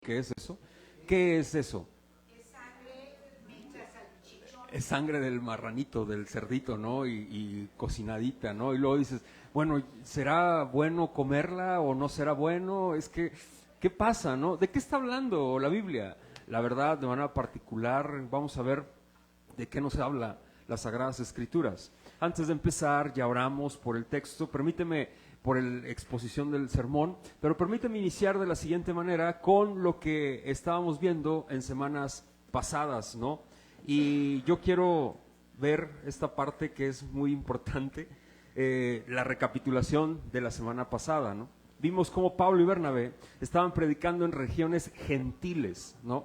¿Qué es eso? ¿Qué es eso? Es sangre del marranito, del cerdito, ¿no? Y cocinadita, ¿no? Y luego dices, bueno, ¿será bueno comerla o no será bueno? Es que, ¿qué pasa, no? ¿De qué está hablando la Biblia? La verdad, de manera particular, vamos a ver de qué nos habla las Sagradas Escrituras. Antes de empezar, ya oramos por el texto, permíteme, por la exposición del sermón, pero permíteme iniciar de la siguiente manera con lo que estábamos viendo en semanas pasadas, ¿no? Y yo quiero ver esta parte que es muy importante, la recapitulación de la semana pasada, ¿no? Vimos cómo Pablo y Bernabé estaban predicando en regiones gentiles, ¿no?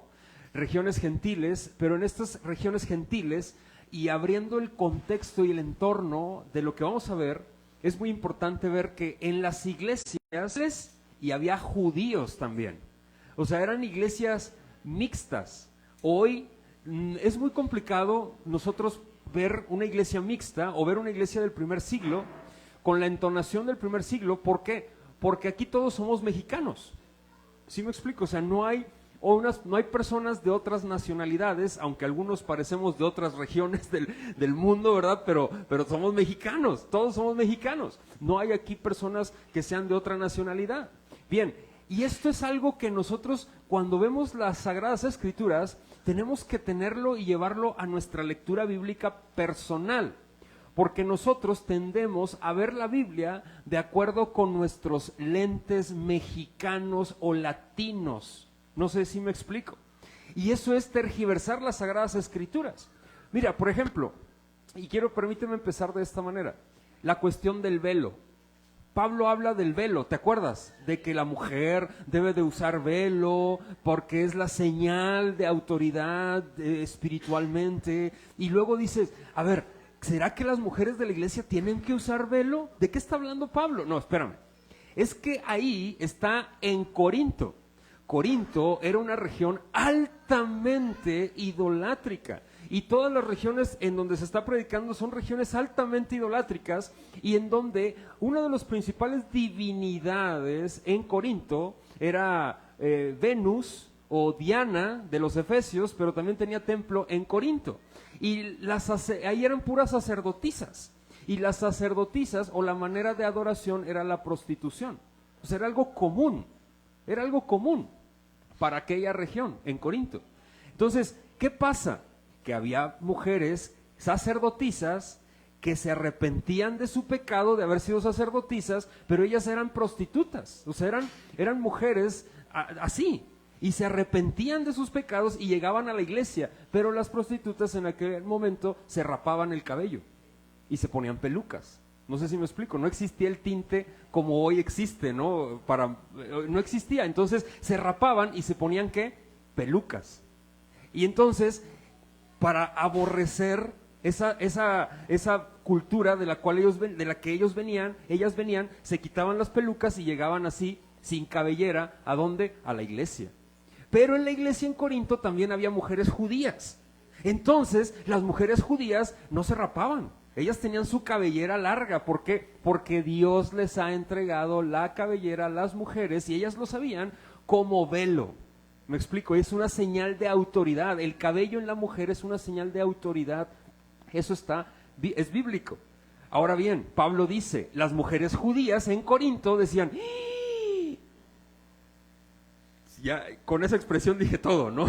Regiones gentiles, pero en estas regiones gentiles y abriendo el contexto y el entorno de lo que vamos a ver, es muy importante ver que en las iglesias y había judíos también. O sea, eran iglesias mixtas. Hoy es muy complicado nosotros ver una iglesia mixta o ver una iglesia del primer siglo con la entonación del primer siglo. ¿Por qué? Porque aquí todos somos mexicanos. ¿Sí me explico? O sea, no hay personas de otras nacionalidades, aunque algunos parecemos de otras regiones del mundo, ¿verdad? Pero somos mexicanos, todos somos mexicanos. No hay aquí personas que sean de otra nacionalidad. Bien, y esto es algo que nosotros, cuando vemos las Sagradas Escrituras, tenemos que tenerlo y llevarlo a nuestra lectura bíblica personal. Porque nosotros tendemos a ver la Biblia de acuerdo con nuestros lentes mexicanos o latinos. No sé si me explico. Y eso es tergiversar las Sagradas Escrituras. Mira, por ejemplo, y permíteme empezar de esta manera, la cuestión del velo. Pablo habla del velo, ¿te acuerdas? De que la mujer debe de usar velo porque es la señal de autoridad espiritualmente. Y luego dices, a ver, ¿será que las mujeres de la iglesia tienen que usar velo? ¿De qué está hablando Pablo? No, espérame. Es que ahí está en Corinto. Corinto era una región altamente idolátrica y todas las regiones en donde se está predicando son regiones altamente idolátricas y en donde una de las principales divinidades en Corinto era Venus o Diana de los Efesios, pero también tenía templo en Corinto y ahí eran puras sacerdotisas y las sacerdotisas o la manera de adoración era la prostitución, o sea, era algo común para aquella región, en Corinto. Entonces, ¿qué pasa? Que había mujeres sacerdotisas que se arrepentían de su pecado de haber sido sacerdotisas, pero ellas eran prostitutas, o sea, eran mujeres así, y se arrepentían de sus pecados y llegaban a la iglesia, pero las prostitutas en aquel momento se rapaban el cabello y se ponían pelucas. No sé si me explico, no existía el tinte como hoy existe, ¿no? No existía, entonces se rapaban y se ponían, ¿qué? Pelucas. Y entonces, para aborrecer esa cultura de la que ellas venían, se quitaban las pelucas y llegaban así, sin cabellera, ¿a dónde? A la iglesia. Pero en la iglesia en Corinto también había mujeres judías. Entonces, las mujeres judías no se rapaban. Ellas tenían su cabellera larga. ¿Por qué? Porque Dios les ha entregado la cabellera a las mujeres y ellas lo sabían como velo. Me explico, es una señal de autoridad. El cabello en la mujer es una señal de autoridad. Eso es bíblico. Ahora bien, Pablo dice, las mujeres judías en Corinto decían, ¡ih! Ya con esa expresión dije todo, ¿no?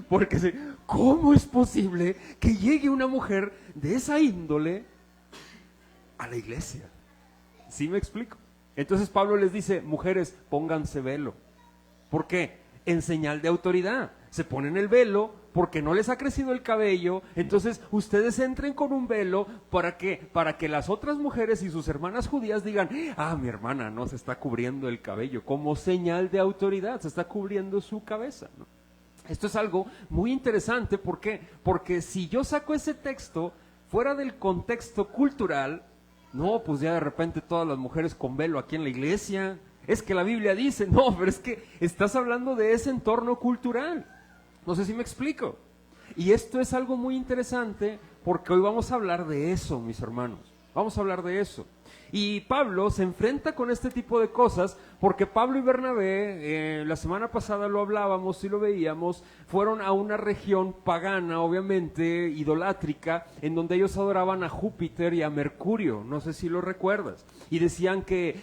Porque ¿cómo es posible que llegue una mujer de esa índole a la iglesia? ¿Sí me explico? Entonces Pablo les dice, mujeres, pónganse velo. ¿Por qué? En señal de autoridad. Se ponen el velo porque no les ha crecido el cabello, entonces ustedes entren con un velo. ¿Para qué? Para que las otras mujeres y sus hermanas judías digan, mi hermana no se está cubriendo el cabello, como señal de autoridad, se está cubriendo su cabeza, ¿no? Esto es algo muy interesante. ¿Por qué? Porque si yo saco ese texto fuera del contexto cultural, no, pues ya de repente todas las mujeres con velo aquí en la iglesia, es que la Biblia dice, no, pero es que estás hablando de ese entorno cultural. No sé si me explico. Y esto es algo muy interesante porque hoy vamos a hablar de eso, mis hermanos. Vamos a hablar de eso. Y Pablo se enfrenta con este tipo de cosas porque Pablo y Bernabé, la semana pasada lo hablábamos y lo veíamos, fueron a una región pagana, obviamente, idolátrica, en donde ellos adoraban a Júpiter y a Mercurio, no sé si lo recuerdas, y decían que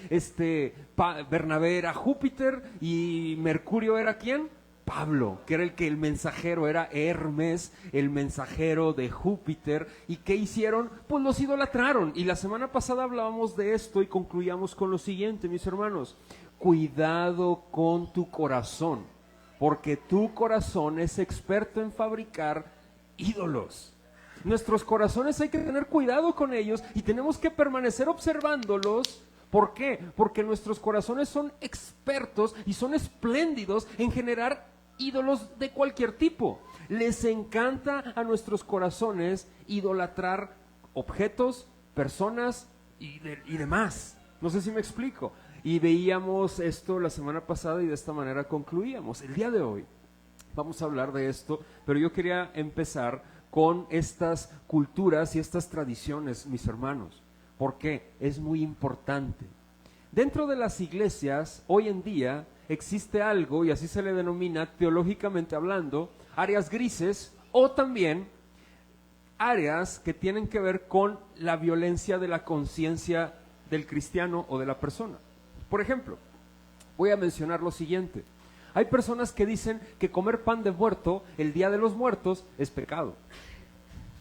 Bernabé era Júpiter y Mercurio era ¿quién? Pablo, que era el mensajero, era Hermes, el mensajero de Júpiter. ¿Y qué hicieron? Pues los idolatraron. Y la semana pasada hablábamos de esto y concluíamos con lo siguiente, mis hermanos. Cuidado con tu corazón, porque tu corazón es experto en fabricar ídolos. Nuestros corazones hay que tener cuidado con ellos y tenemos que permanecer observándolos. ¿Por qué? Porque nuestros corazones son expertos y son espléndidos en generar ídolos de cualquier tipo. Les encanta a nuestros corazones idolatrar objetos, personas y demás. No sé si me explico. Y veíamos esto la semana pasada y de esta manera concluíamos. El día de hoy vamos a hablar de esto, pero yo quería empezar con estas culturas y estas tradiciones, mis hermanos. ¿Por qué? Es muy importante. Dentro de las iglesias, hoy en día, existe algo, y así se le denomina teológicamente hablando, áreas grises o también áreas que tienen que ver con la violencia de la conciencia del cristiano o de la persona. Por ejemplo, voy a mencionar lo siguiente. Hay personas que dicen que comer pan de muerto el día de los muertos es pecado.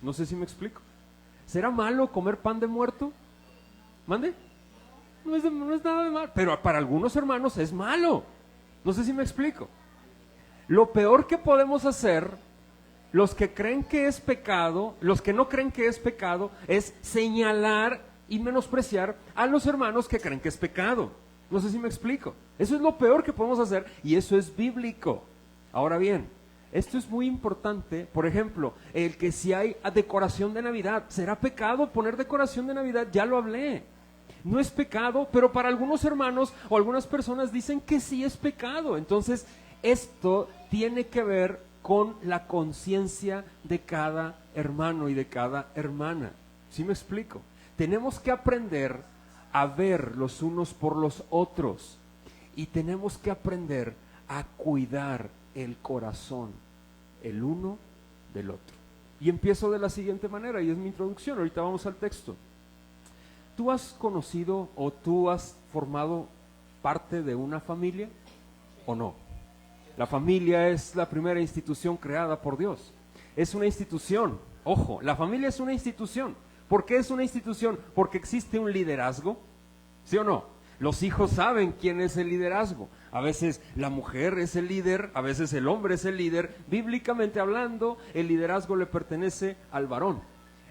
No sé si me explico. ¿Será malo comer pan de muerto? ¿Mande? No es nada de malo, pero para algunos hermanos es malo. No sé si me explico. Lo peor que podemos hacer, los que creen que es pecado, los que no creen que es pecado, es señalar y menospreciar a los hermanos que creen que es pecado. No sé si me explico. Eso es lo peor que podemos hacer y eso es bíblico. Ahora bien, esto es muy importante. Por ejemplo, el que si hay decoración de Navidad, ¿será pecado poner decoración de Navidad? Ya lo hablé. No es pecado, pero para algunos hermanos o algunas personas dicen que sí es pecado. Entonces, esto tiene que ver con la conciencia de cada hermano y de cada hermana. ¿Sí me explico? Tenemos que aprender a ver los unos por los otros y tenemos que aprender a cuidar el corazón, el uno del otro. Y empiezo de la siguiente manera, y es mi introducción. Ahorita vamos al texto. ¿Tú has conocido o tú has formado parte de una familia o no? La familia es la primera institución creada por Dios. Es una institución. Ojo, la familia es una institución. ¿Por qué es una institución? Porque existe un liderazgo. ¿Sí o no? Los hijos saben quién es el liderazgo. A veces la mujer es el líder, a veces el hombre es el líder. Bíblicamente hablando, el liderazgo le pertenece al varón.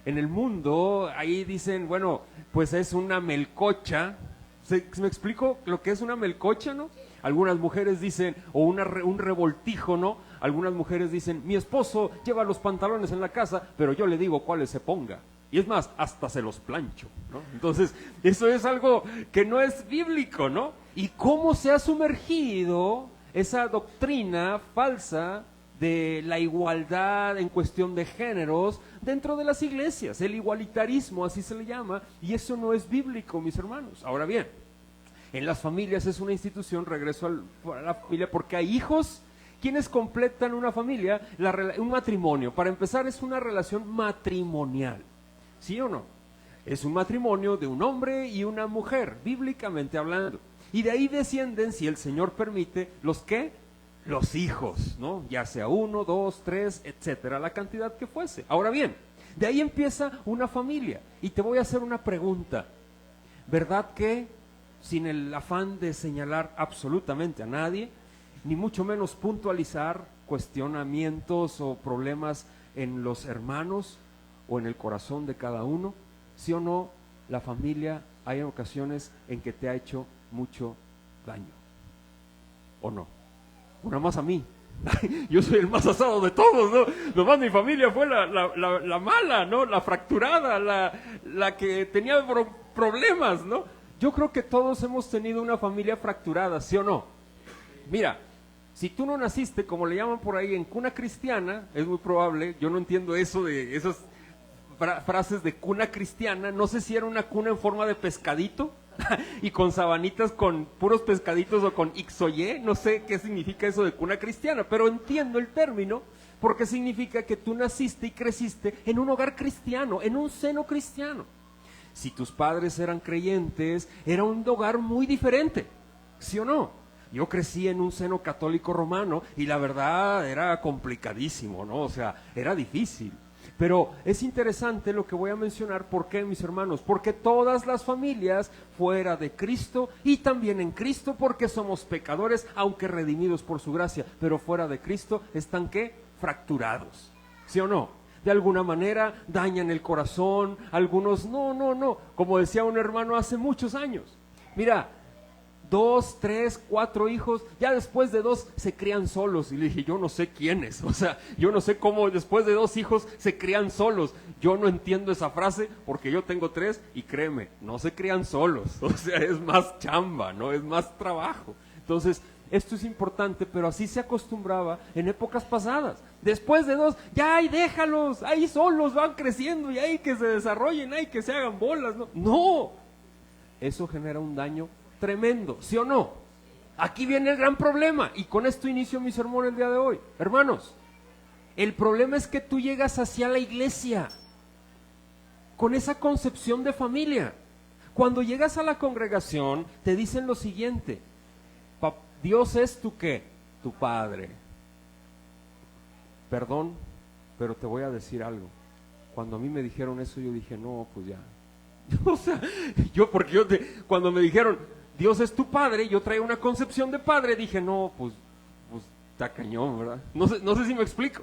En el mundo, ahí dicen, bueno, pues es una melcocha. ¿Me explico lo que es una melcocha, no? Algunas mujeres dicen, o un revoltijo, ¿no? Algunas mujeres dicen, mi esposo lleva los pantalones en la casa, pero yo le digo cuáles se ponga. Y es más, hasta se los plancho, ¿no? Entonces, eso es algo que no es bíblico, ¿no? Y cómo se ha sumergido esa doctrina falsa de la igualdad en cuestión de géneros dentro de las iglesias, el igualitarismo, así se le llama, y eso no es bíblico, mis hermanos. Ahora bien, en las familias es una institución, regreso a la familia, porque hay hijos quienes completan una familia, un matrimonio. Para empezar, es una relación matrimonial, ¿sí o no? Es un matrimonio de un hombre y una mujer, bíblicamente hablando. Y de ahí descienden, si el Señor permite, ¿los qué? Los hijos, ¿no? Ya sea 1, 2, 3, etcétera, la cantidad que fuese. Ahora bien, de ahí empieza una familia. Y te voy a hacer una pregunta. ¿Verdad que, sin el afán de señalar absolutamente a nadie, ni mucho menos puntualizar cuestionamientos o problemas en los hermanos o en el corazón de cada uno, sí o no, la familia hay ocasiones en que te ha hecho mucho daño, o no? Una más a mí. Yo soy el más asado de todos, ¿no? Nomás mi familia fue la mala, ¿no? La fracturada, la que tenía problemas, ¿no? Yo creo que todos hemos tenido una familia fracturada, ¿sí o no? Mira, si tú no naciste, como le llaman por ahí, en cuna cristiana, es muy probable, yo no entiendo eso de esas frases de cuna cristiana, no sé si era una cuna en forma de pescadito y con sabanitas con puros pescaditos o con X o Y, no sé qué significa eso de cuna cristiana, pero entiendo el término porque significa que tú naciste y creciste en un hogar cristiano, en un seno cristiano. Si tus padres eran creyentes, era un hogar muy diferente, ¿sí o no? Yo crecí en un seno católico romano y la verdad era complicadísimo, ¿no? O sea, era difícil. Pero es interesante lo que voy a mencionar. ¿Por qué, mis hermanos? Porque todas las familias fuera de Cristo y también en Cristo, porque somos pecadores, aunque redimidos por su gracia, pero fuera de Cristo están, ¿qué? Fracturados, ¿sí o no? De alguna manera dañan el corazón, algunos no, como decía un hermano hace muchos años, mira, 2, 3, 4 hijos, ya después de 2 se crían solos. Y le dije, yo no sé quiénes, o sea, yo no sé cómo después de 2 hijos se crían solos. Yo no entiendo esa frase porque yo tengo 3 y créeme, no se crían solos, o sea, es más chamba, ¿no? Es más trabajo. Entonces, esto es importante, pero así se acostumbraba en épocas pasadas. Después de 2, ya y déjalos, ahí solos van creciendo y ahí que se desarrollen, ahí que se hagan bolas, ¿no? No, eso genera un daño tremendo, ¿sí o no? Aquí viene el gran problema y con esto inicio mi sermón el día de hoy. Hermanos, el problema es que tú llegas hacia la iglesia con esa concepción de familia. Cuando llegas a la congregación te dicen lo siguiente: Dios es tu ¿qué? Tu Padre. Perdón, pero te voy a decir algo. Cuando a mí me dijeron eso yo dije, no, pues ya. O sea, cuando me dijeron Dios es tu Padre, yo traía una concepción de padre, dije, no, pues está cañón, ¿verdad? No sé si me explico.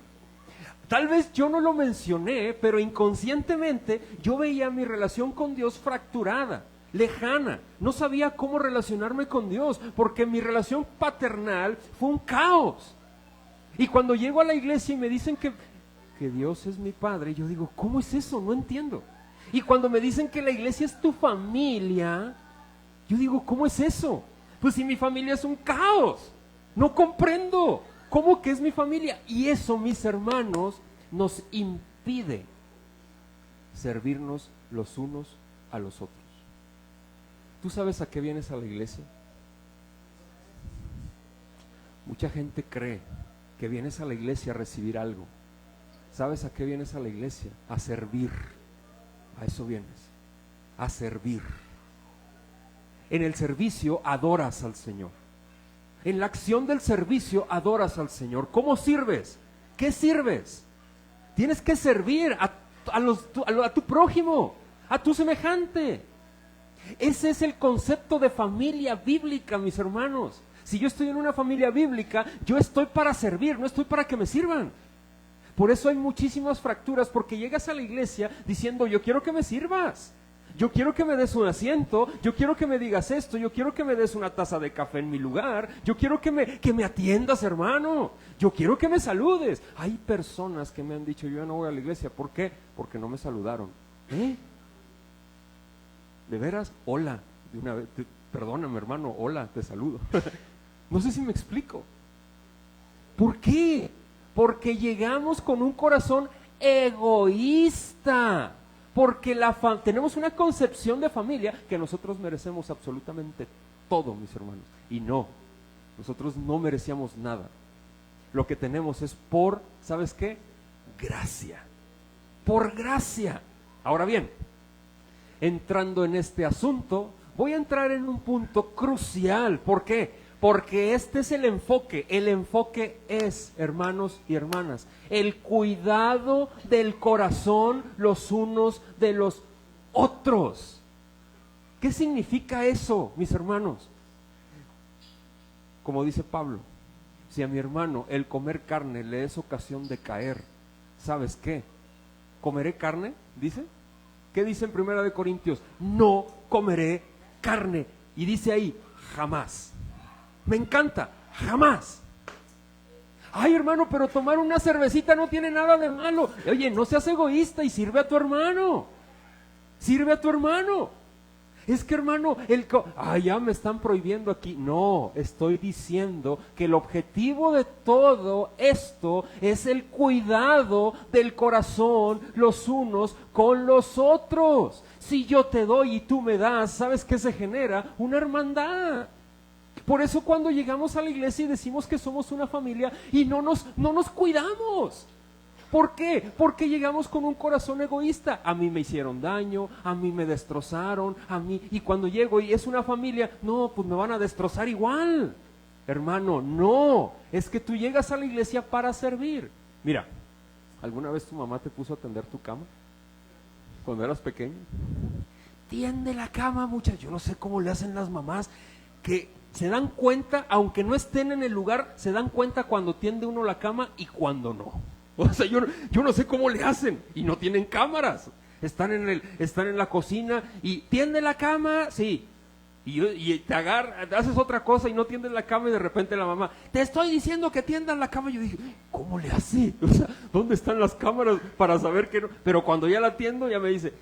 Tal vez yo no lo mencioné, pero inconscientemente yo veía mi relación con Dios fracturada, lejana. No sabía cómo relacionarme con Dios, porque mi relación paternal fue un caos. Y cuando llego a la iglesia y me dicen que Dios es mi Padre, yo digo, ¿cómo es eso? No entiendo. Y cuando me dicen que la iglesia es tu familia, yo digo, ¿cómo es eso? Pues si mi familia es un caos, no comprendo. ¿Cómo que es mi familia? Y eso, mis hermanos, nos impide servirnos los unos a los otros. ¿Tú sabes a qué vienes a la iglesia? Mucha gente cree que vienes a la iglesia a recibir algo. ¿Sabes a qué vienes a la iglesia? A servir. A eso vienes, a servir. En el servicio adoras al Señor. En la acción del servicio adoras al Señor. ¿Cómo sirves? ¿Qué sirves? Tienes que servir a tu prójimo, a tu semejante. Ese es el concepto de familia bíblica, mis hermanos. Si yo estoy en una familia bíblica, yo estoy para servir, no estoy para que me sirvan. Por eso hay muchísimas fracturas, porque llegas a la iglesia diciendo, yo quiero que me sirvas, yo quiero que me des un asiento, yo quiero que me digas esto, yo quiero que me des una taza de café en mi lugar, yo quiero que me atiendas, hermano, yo quiero que me saludes. Hay personas que me han dicho, yo ya no voy a la iglesia. ¿Por qué? Porque no me saludaron. ¿De veras? Hola, de una vez, perdóname, hermano, hola, te saludo. No sé si me explico. ¿Por qué? Porque llegamos con un corazón egoísta, porque tenemos una concepción de familia que nosotros merecemos absolutamente todo, mis hermanos, y no, nosotros no merecíamos nada. Lo que tenemos es ¿sabes qué? Gracia, por gracia. Ahora bien, entrando en este asunto, voy a entrar en un punto crucial. ¿Por qué? Porque este es el enfoque. El enfoque es, hermanos y hermanas, el cuidado del corazón los unos de los otros. ¿Qué significa eso, mis hermanos? Como dice Pablo, si a mi hermano el comer carne le es ocasión de caer, ¿sabes qué? ¿Comeré carne? ¿Dice? ¿Qué dice en 1 Corintios? No comeré carne. Y dice ahí, jamás. Me encanta, jamás. Ay, hermano, pero tomar una cervecita no tiene nada de malo. Oye, no seas egoísta y sirve a tu hermano. Sirve a tu hermano. Es que hermano, ya me están prohibiendo aquí. No, estoy diciendo que el objetivo de todo esto es el cuidado del corazón los unos con los otros. Si yo te doy y tú me das, ¿sabes qué se genera? Una hermandad. Por eso cuando llegamos a la iglesia y decimos que somos una familia y no nos cuidamos. ¿Por qué? Porque llegamos con un corazón egoísta. A mí me hicieron daño, a mí me destrozaron, y cuando llego y es una familia, no, pues me van a destrozar igual. Hermano, no, es que tú llegas a la iglesia para servir. Mira, ¿alguna vez tu mamá te puso a tender tu cama? Cuando eras pequeño. Tiende la cama, muchachos. Yo no sé cómo le hacen las mamás que se dan cuenta, aunque no estén en el lugar, se dan cuenta cuando tiende uno la cama y cuando no. O sea, yo no sé cómo le hacen y no tienen cámaras. Están en la cocina y tiende la cama, sí. Y te haces otra cosa y no tiendes la cama y de repente la mamá, te estoy diciendo que tiendas la cama. Yo dije, ¿cómo le hace? O sea, ¿dónde están las cámaras para saber que no? Pero cuando ya la tiendo ya me dice,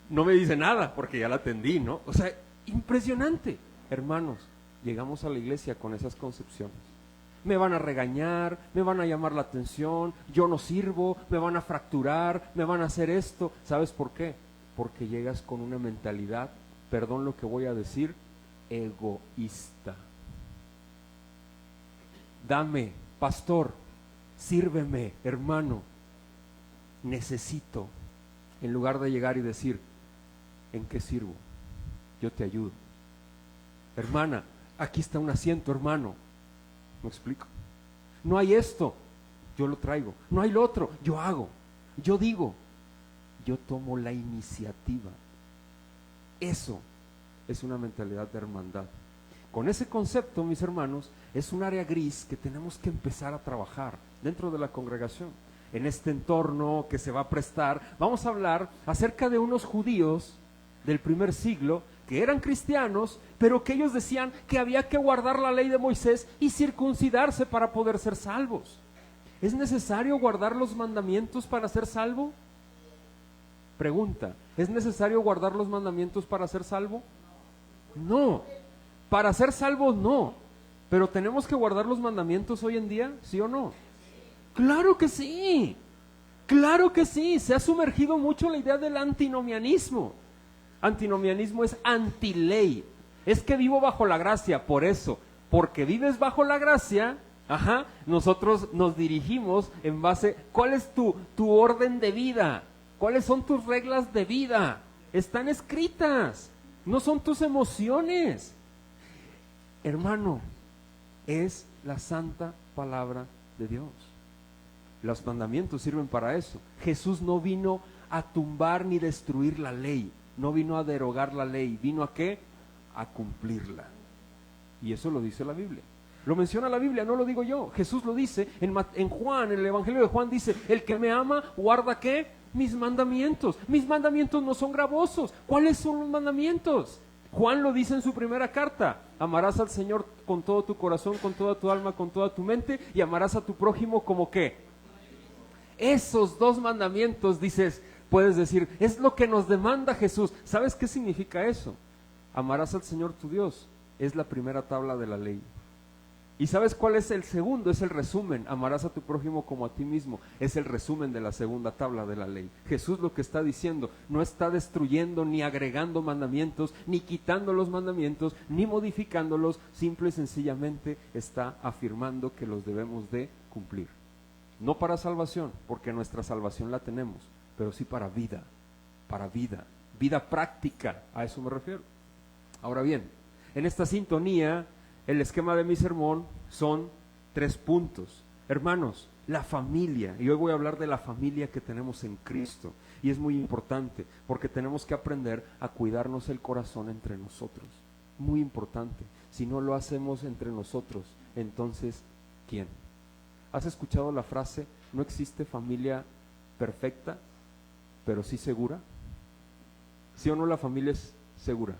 no me dice nada porque ya la tendí, ¿no? O sea, impresionante. Hermanos, llegamos a la iglesia con esas concepciones. Me van a regañar, me van a llamar la atención, yo no sirvo, me van a fracturar, me van a hacer esto. ¿Sabes por qué? Porque llegas con una mentalidad, perdón lo que voy a decir, egoísta. Dame, pastor, sírveme, hermano, necesito, en lugar de llegar y decir, ¿en qué sirvo? Yo te ayudo. Hermana, aquí está un asiento, hermano. ¿Me explico? No hay esto, yo lo traigo. No hay lo otro, yo hago. Yo digo, yo tomo la iniciativa. Eso es una mentalidad de hermandad. Con ese concepto, mis hermanos, es un área gris que tenemos que empezar a trabajar dentro de la congregación. En este entorno que se va a prestar, vamos a hablar acerca de unos judíos del primer siglo que eran cristianos, pero que ellos decían que había que guardar la ley de Moisés y circuncidarse para poder ser salvos. ¿Es necesario guardar los mandamientos para ser salvo? Pregunta, ¿es necesario guardar los mandamientos para ser salvo? No, para ser salvos no, pero ¿tenemos que guardar los mandamientos hoy en día? ¿Sí o no? ¡Claro que sí! ¡Claro que sí! Se ha sumergido mucho la idea del antinomianismo. Antinomianismo es antiley. Es que vivo bajo la gracia, por eso, porque vives bajo la gracia, nosotros nos dirigimos en base, ¿cuál es tu orden de vida? ¿Cuáles son tus reglas de vida? Están escritas, no son tus emociones. Hermano, es la santa palabra de Dios. Los mandamientos sirven para eso. Jesús no vino a tumbar ni destruir la ley. No vino a derogar la ley, ¿vino a qué? A cumplirla. Y eso lo dice la Biblia. Lo menciona la Biblia, no lo digo yo. Jesús lo dice en Juan, en el Evangelio de Juan dice, el que me ama, guarda ¿qué? Mis mandamientos. Mis mandamientos no son gravosos. ¿Cuáles son los mandamientos? Juan lo dice en su primera carta. Amarás al Señor con todo tu corazón, con toda tu alma, con toda tu mente, y amarás a tu prójimo como ¿qué? Esos dos mandamientos, dices, puedes decir, es lo que nos demanda Jesús. ¿Sabes qué significa eso? Amarás al Señor tu Dios. Es la primera tabla de la ley. ¿Y sabes cuál es el segundo? Es el resumen. Amarás a tu prójimo como a ti mismo. Es el resumen de la segunda tabla de la ley. Jesús lo que está diciendo, no está destruyendo ni agregando mandamientos, ni quitando los mandamientos, ni modificándolos. Simple y sencillamente está afirmando que los debemos de cumplir. No para salvación, porque nuestra salvación la tenemos, pero sí para vida, vida práctica, a eso me refiero. Ahora bien, en esta sintonía, el esquema de mi sermón son 3 puntos. Hermanos, la familia, y hoy voy a hablar de la familia que tenemos en Cristo, y es muy importante, porque tenemos que aprender a cuidarnos el corazón entre nosotros, muy importante. Si no lo hacemos entre nosotros, entonces, ¿quién? ¿Has escuchado la frase, no existe familia perfecta, pero sí segura? ¿Sí o no la familia es segura?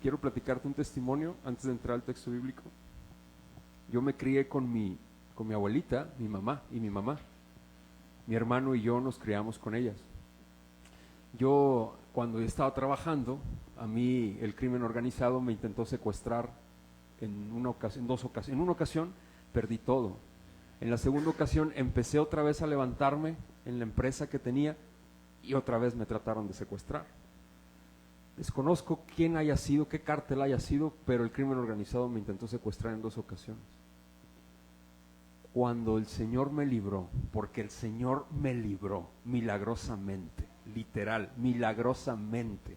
Quiero platicarte un testimonio antes de entrar al texto bíblico. Yo me crié con mi abuelita, mi mamá y mi mamá. Mi hermano y yo nos criamos con ellas. Yo cuando yo estaba trabajando, a mí el crimen organizado me intentó secuestrar en una ocasión perdí todo. En la segunda ocasión empecé otra vez a levantarme en la empresa que tenía y otra vez me trataron de secuestrar. Desconozco quién haya sido, qué cártel haya sido, pero el crimen organizado me intentó secuestrar en 2 ocasiones. Cuando el Señor me libró, porque el Señor me libró milagrosamente, literal, milagrosamente.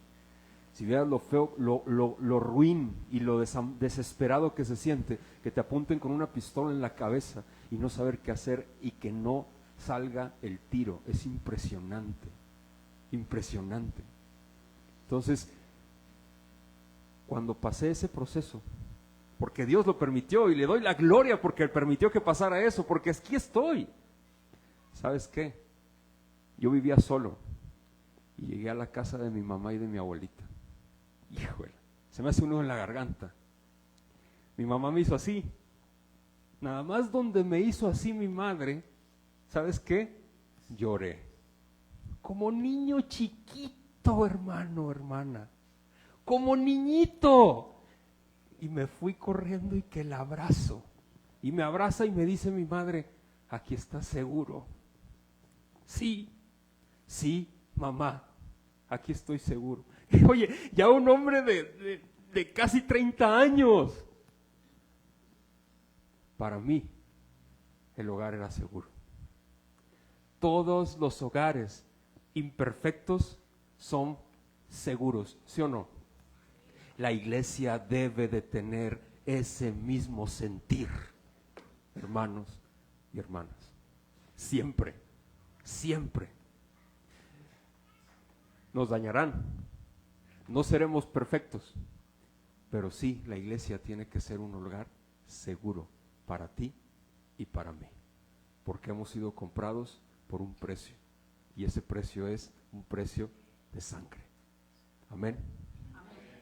Si vieras lo feo, lo ruin y lo desesperado que se siente, que te apunten con una pistola en la cabeza y no saber qué hacer y que no salga el tiro, es impresionante, impresionante. Entonces, cuando pasé ese proceso, porque Dios lo permitió y le doy la gloria porque Él permitió que pasara eso, porque aquí estoy. ¿Sabes qué? Yo vivía solo y llegué a la casa de mi mamá y de mi abuelita. Híjole, se me hace un nudo en la garganta. Mi mamá me hizo así. Nada más donde me hizo así mi madre, ¿sabes qué? Lloré. Como niño chiquito, hermano, hermana. Como niñito. Y me fui corriendo y que la abrazo. Y me abraza y me dice mi madre, aquí estás seguro. Sí, sí, mamá, aquí estoy seguro. Oye, ya un hombre de casi 30 años. Para mí, el hogar era seguro. Todos los hogares imperfectos son seguros, ¿sí o no? La iglesia debe de tener ese mismo sentir, hermanos y hermanas. Siempre, siempre. Nos dañarán, no seremos perfectos, pero sí, la iglesia tiene que ser un lugar seguro para ti y para mí, porque hemos sido comprados por un precio, y ese precio es un precio de sangre. Amén.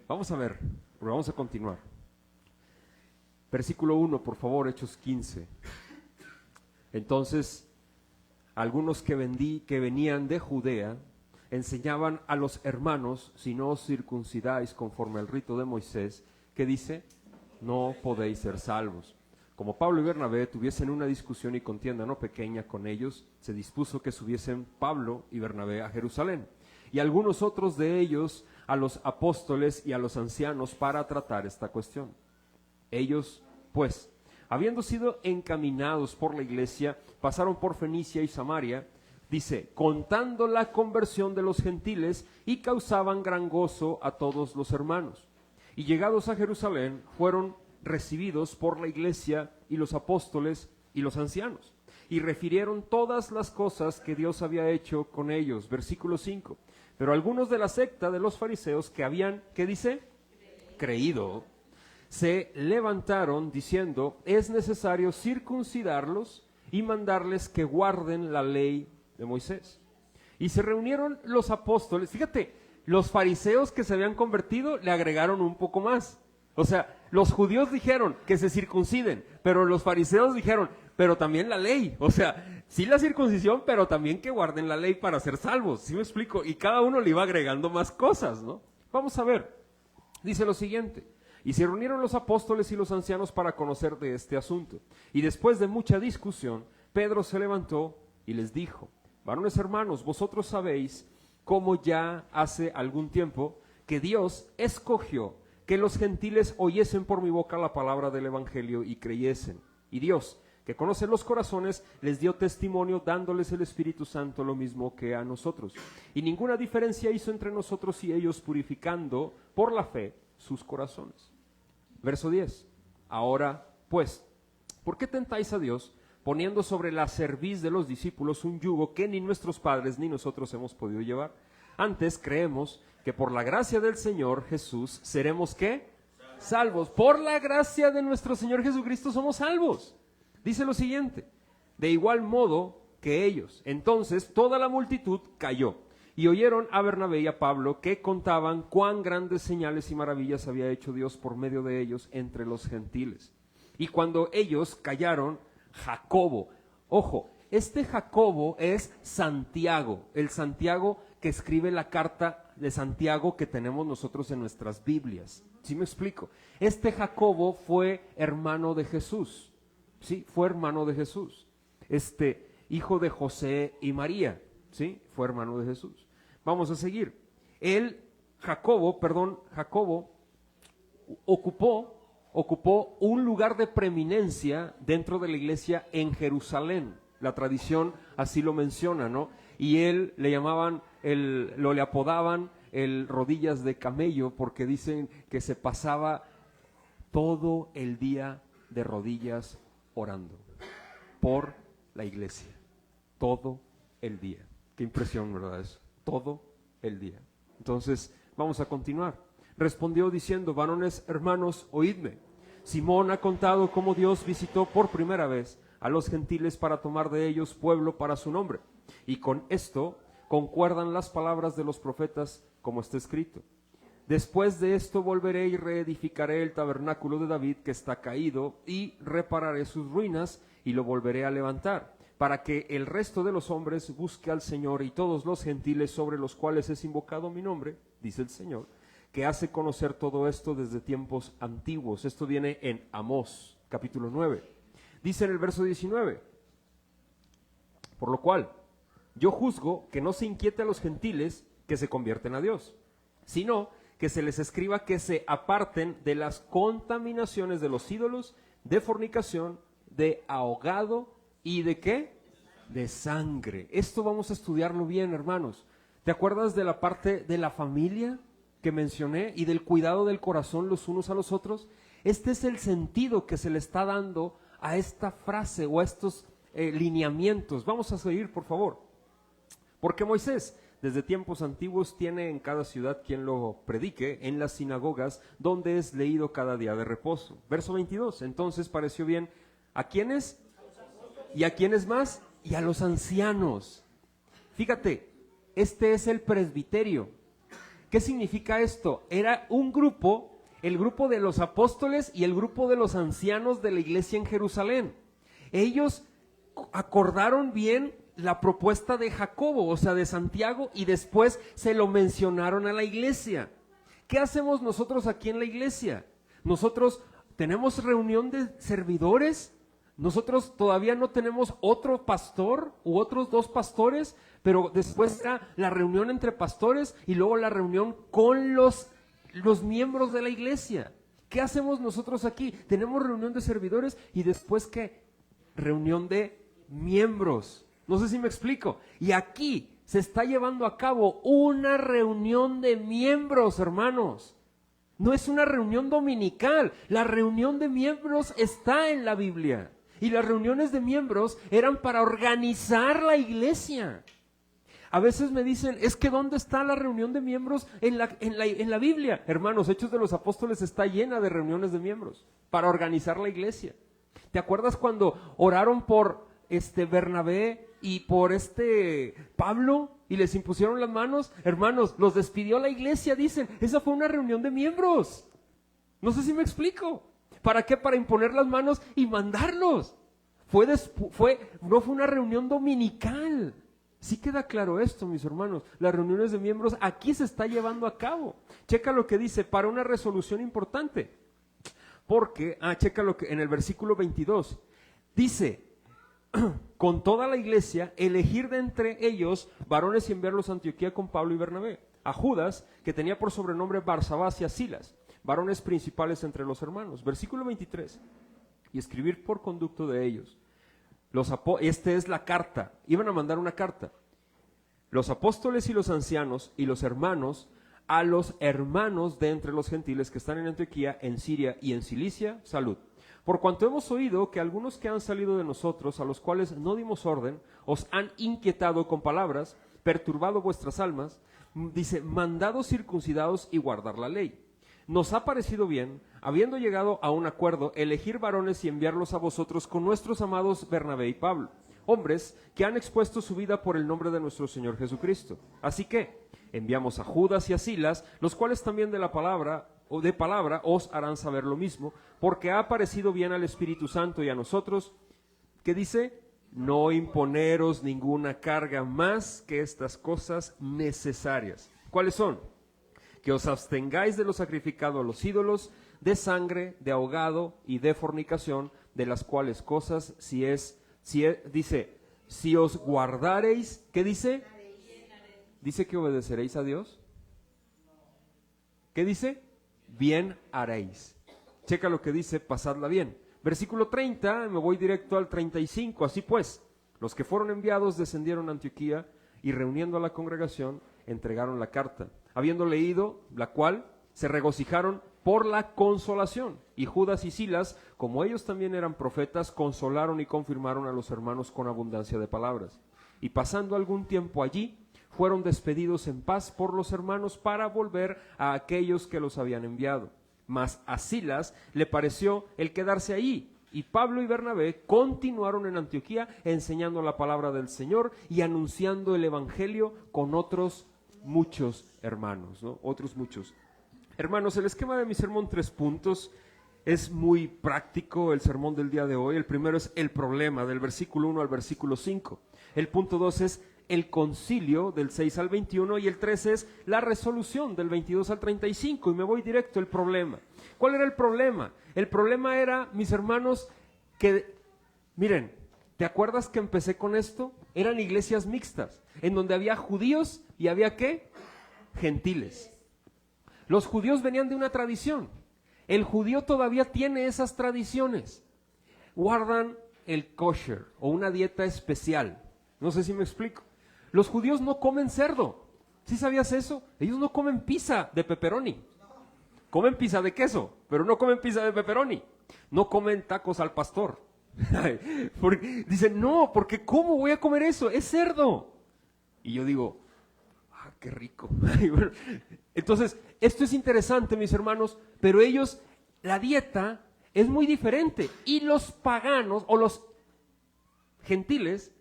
Vamos a ver, vamos a continuar. Versículo 1, por favor, Hechos 15. Entonces, algunos que venían de Judea enseñaban a los hermanos, si no os circuncidáis conforme al rito de Moisés, que dice, no podéis ser salvos. Como Pablo y Bernabé tuviesen una discusión y contienda no pequeña con ellos, se dispuso que subiesen Pablo y Bernabé a Jerusalén, y algunos otros de ellos a los apóstoles y a los ancianos para tratar esta cuestión. Ellos, pues, habiendo sido encaminados por la iglesia, pasaron por Fenicia y Samaria, dice, contando la conversión de los gentiles, y causaban gran gozo a todos los hermanos. Y llegados a Jerusalén, fueron recibidos por la iglesia y los apóstoles y los ancianos, y refirieron todas las cosas que Dios había hecho con ellos. Versículo 5. Pero algunos de la secta de los fariseos que habían, ¿qué dice? Creído, se levantaron diciendo, es necesario circuncidarlos y mandarles que guarden la ley de Moisés. Y se reunieron los apóstoles, fíjate, los fariseos que se habían convertido le agregaron un poco más. O sea, los judíos dijeron que se circunciden, pero los fariseos dijeron, pero también la ley. O sea, sí la circuncisión, pero también que guarden la ley para ser salvos. ¿Sí me explico? Y cada uno le iba agregando más cosas, ¿no? Vamos a ver. Dice lo siguiente. Y se reunieron los apóstoles y los ancianos para conocer de este asunto. Y después de mucha discusión, Pedro se levantó y les dijo, varones hermanos, vosotros sabéis cómo ya hace algún tiempo que Dios escogió que los gentiles oyesen por mi boca la palabra del evangelio y creyesen. Y Dios, que conoce los corazones, les dio testimonio dándoles el Espíritu Santo lo mismo que a nosotros. Y ninguna diferencia hizo entre nosotros y ellos, purificando por la fe sus corazones. Verso 10. Ahora, pues, ¿por qué tentáis a Dios poniendo sobre la cerviz de los discípulos un yugo que ni nuestros padres ni nosotros hemos podido llevar? Antes creemos que por la gracia del Señor Jesús seremos ¿qué? Salvos. Por la gracia de nuestro Señor Jesucristo somos salvos. Dice lo siguiente, de igual modo que ellos. Entonces toda la multitud cayó y oyeron a Bernabé y a Pablo que contaban cuán grandes señales y maravillas había hecho Dios por medio de ellos entre los gentiles. Y cuando ellos callaron, Jacobo, ojo, este Jacobo es Santiago, el Santiago que escribe la carta de Santiago que tenemos nosotros en nuestras Biblias. ¿Sí me explico? Este Jacobo fue hermano de Jesús. Sí, fue hermano de Jesús. Hijo de José y María. Sí, fue hermano de Jesús. Vamos a seguir. Jacobo ocupó un lugar de preeminencia dentro de la iglesia en Jerusalén. La tradición así lo menciona, ¿no? Y él le apodaban el rodillas de camello, porque dicen que se pasaba todo el día de rodillas orando por la iglesia. Todo el día. Qué impresión, ¿verdad? Eso. Todo el día. Entonces, vamos a continuar. Respondió diciendo: varones hermanos, oídme. Simón ha contado cómo Dios visitó por primera vez a los gentiles para tomar de ellos pueblo para su nombre. Y con esto concuerdan las palabras de los profetas, como está escrito: después de esto volveré y reedificaré el tabernáculo de David que está caído, y repararé sus ruinas y lo volveré a levantar, para que el resto de los hombres busque al Señor, y todos los gentiles sobre los cuales es invocado mi nombre, dice el Señor, que hace conocer todo esto desde tiempos antiguos. Esto viene en Amós, capítulo 9. Dice en el verso 19: por lo cual yo juzgo que no se inquiete a los gentiles que se convierten a Dios, sino que se les escriba que se aparten de las contaminaciones de los ídolos, de fornicación, de ahogado y de ¿qué? De sangre. Esto vamos a estudiarlo bien, hermanos. ¿Te acuerdas de la parte de la familia que mencioné y del cuidado del corazón los unos a los otros? Este es el sentido que se le está dando a esta frase o a estos lineamientos. Vamos a seguir, por favor. Porque Moisés, desde tiempos antiguos, tiene en cada ciudad quien lo predique en las sinagogas, donde es leído cada día de reposo. Verso 22. Entonces pareció bien ¿a quiénes? ¿Y a quiénes más? Y a los ancianos. Fíjate, este es el presbiterio. ¿Qué significa esto? Era un grupo, el grupo de los apóstoles y el grupo de los ancianos de la iglesia en Jerusalén. Ellos acordaron bien la propuesta de Jacobo, o sea, de Santiago, y después se lo mencionaron a la iglesia. ¿Qué hacemos nosotros aquí en la iglesia? Nosotros tenemos reunión de servidores. Nosotros todavía no tenemos otro pastor u otros 2 pastores, pero después está la reunión entre pastores y luego la reunión con los miembros de la iglesia. ¿Qué hacemos nosotros aquí? Tenemos reunión de servidores y después ¿qué? Reunión de miembros. No sé si me explico. Y aquí se está llevando a cabo una reunión de miembros, hermanos. No es una reunión dominical. La reunión de miembros está en la Biblia. Y las reuniones de miembros eran para organizar la iglesia. A veces me dicen, es que ¿dónde está la reunión de miembros en la Biblia? Hermanos, Hechos de los Apóstoles está llena de reuniones de miembros para organizar la iglesia. ¿Te acuerdas cuando oraron por Bernabé y por Pablo y les impusieron las manos? Hermanos, los despidió la iglesia, dicen. Esa fue una reunión de miembros. No sé si me explico. ¿Para qué? Para imponer las manos y mandarlos. No fue una reunión dominical. Sí queda claro esto, mis hermanos. Las reuniones de miembros aquí se está llevando a cabo. Checa lo que dice, para una resolución importante. Porque, checa lo que en el versículo 22 dice: con toda la iglesia, elegir de entre ellos varones y enviarlos a Antioquía con Pablo y Bernabé, a Judas, que tenía por sobrenombre Barsabás, y a Silas, varones principales entre los hermanos. Versículo 23, y escribir por conducto de ellos. Es la carta, iban a mandar una carta. Los apóstoles y los ancianos y los hermanos, a los hermanos de entre los gentiles que están en Antioquía, en Siria y en Cilicia, salud. Por cuanto hemos oído que algunos que han salido de nosotros, a los cuales no dimos orden, os han inquietado con palabras, perturbado vuestras almas, dice, mandados circuncidados y guardar la ley. Nos ha parecido bien, habiendo llegado a un acuerdo, elegir varones y enviarlos a vosotros con nuestros amados Bernabé y Pablo, hombres que han expuesto su vida por el nombre de nuestro Señor Jesucristo. Así que enviamos a Judas y a Silas, los cuales también de palabra os harán saber lo mismo, porque ha parecido bien al Espíritu Santo y a nosotros, que dice, no imponeros ninguna carga más que estas cosas necesarias. ¿Cuáles son? Que os abstengáis de lo sacrificado a los ídolos, de sangre, de ahogado y de fornicación, de las cuales cosas dice, si os guardareis, ¿qué dice? ¿Dice que obedeceréis a Dios? ¿Qué dice? Bien haréis. Checa lo que dice, pasadla bien. Versículo 30, me voy directo al 35, así pues, los que fueron enviados descendieron a Antioquía y reuniendo a la congregación, entregaron la carta. Habiendo leído la cual, se regocijaron por la consolación. Y Judas y Silas, como ellos también eran profetas, consolaron y confirmaron a los hermanos con abundancia de palabras. Y pasando algún tiempo allí, fueron despedidos en paz por los hermanos para volver a aquellos que los habían enviado. Mas a Silas le pareció el quedarse allí. Y Pablo y Bernabé continuaron en Antioquía enseñando la palabra del Señor y anunciando el evangelio con otros muchos hermanos, ¿no? Otros muchos. Hermanos, el esquema de mi sermón 3 puntos es muy práctico, el sermón del día de hoy. El primero es el problema, del versículo 1 al versículo 5. El punto 2 es el concilio, del 6 al 21, y el 3 es la resolución, del 22 al 35, y me voy directo al problema. ¿Cuál era el problema? El problema era, mis hermanos, que, miren, ¿te acuerdas que empecé con esto? Eran iglesias mixtas, en donde había judíos y había, ¿qué? Gentiles. Los judíos venían de una tradición. El judío todavía tiene esas tradiciones. Guardan el kosher o una dieta especial. No sé si me explico. Los judíos no comen cerdo. ¿Sí sabías eso? Ellos no comen pizza de pepperoni. Comen pizza de queso, pero no comen pizza de pepperoni. No comen tacos al pastor. Dicen, no, porque ¿cómo voy a comer eso? Es cerdo. Y yo digo, qué rico. Entonces, esto es interesante, mis hermanos, pero ellos, la dieta es muy diferente. Y los paganos o los gentiles,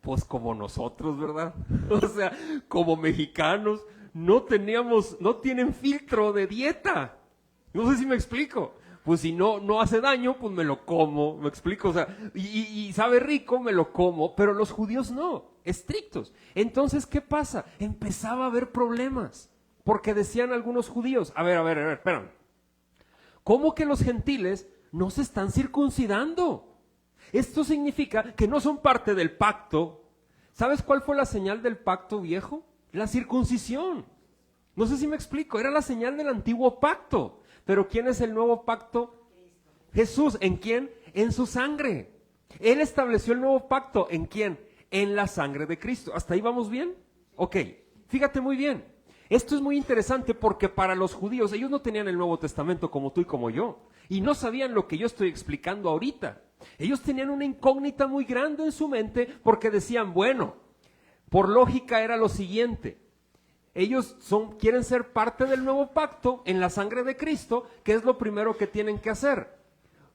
pues como nosotros, ¿verdad? O sea, como mexicanos, no tienen filtro de dieta. No sé si me explico. Pues si no hace daño, pues me lo como, me explico, o sea, y sabe rico, me lo como, pero los judíos no, estrictos. Entonces, ¿qué pasa? Empezaba a haber problemas, porque decían algunos judíos, a ver, espérame, ¿cómo que los gentiles no se están circuncidando? Esto significa que no son parte del pacto. ¿Sabes cuál fue la señal del pacto viejo? La circuncisión. No sé si me explico, era la señal del antiguo pacto. Pero ¿quién es el nuevo pacto? Jesús. ¿En quién? En su sangre. Él estableció el nuevo pacto. ¿En quién? En la sangre de Cristo. ¿Hasta ahí vamos bien? Ok, fíjate muy bien. Esto es muy interesante porque para los judíos, ellos no tenían el Nuevo Testamento como tú y como yo. Y no sabían lo que yo estoy explicando ahorita. Ellos tenían una incógnita muy grande en su mente porque decían, bueno, por lógica era lo siguiente. Ellos quieren ser parte del nuevo pacto en la sangre de Cristo. ¿Qué es lo primero que tienen que hacer?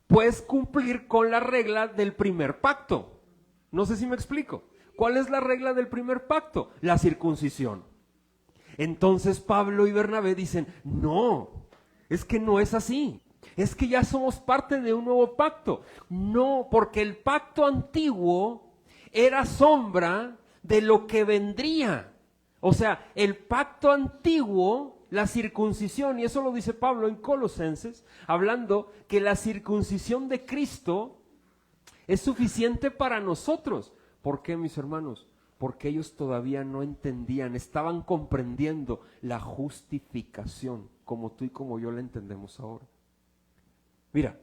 Pues cumplir con la regla del primer pacto. No sé si me explico. ¿Cuál es la regla del primer pacto? La circuncisión. Entonces Pablo y Bernabé dicen, no, es que no es así. Es que ya somos parte de un nuevo pacto. No, porque el pacto antiguo era sombra de lo que vendría. O sea, el pacto antiguo, la circuncisión, y eso lo dice Pablo en Colosenses, hablando que la circuncisión de Cristo es suficiente para nosotros. ¿Por qué, mis hermanos? Porque ellos todavía no entendían, estaban comprendiendo la justificación, como tú y como yo la entendemos ahora. Mira,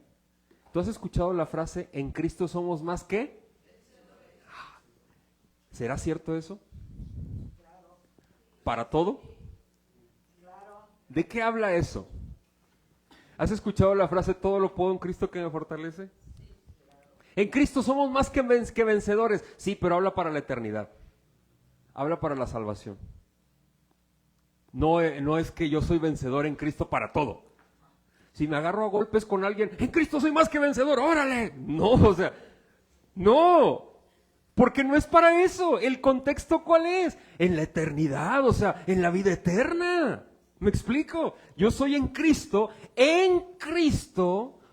¿tú has escuchado la frase, en Cristo somos más que? ¿Será cierto eso? ¿Para todo? ¿De qué habla eso? ¿Has escuchado la frase, todo lo puedo en Cristo que me fortalece? En Cristo somos más que vencedores. Sí, pero habla para la eternidad. Habla para la salvación. No es que yo soy vencedor en Cristo para todo. Si me agarro a golpes con alguien, en Cristo soy más que vencedor, órale. No, o sea, no. Porque no es para eso. ¿El contexto cuál es? En la eternidad, o sea, en la vida eterna. ¿Me explico? Yo soy en Cristo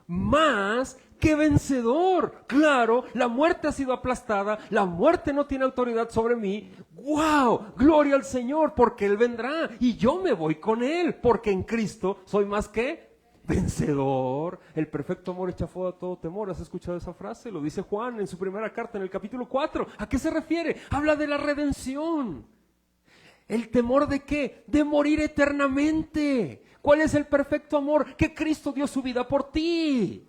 más ¡Qué vencedor! Claro, la muerte ha sido aplastada, la muerte no tiene autoridad sobre mí. ¡Wow! Gloria al Señor, porque Él vendrá y yo me voy con Él, porque en Cristo soy más que vencedor. El perfecto amor echa fuera todo temor. ¿Has escuchado esa frase? Lo dice Juan en su primera carta, en el capítulo 4. ¿A qué se refiere? Habla de la redención. ¿El temor de qué? De morir eternamente. ¿Cuál es el perfecto amor? Que Cristo dio su vida por ti.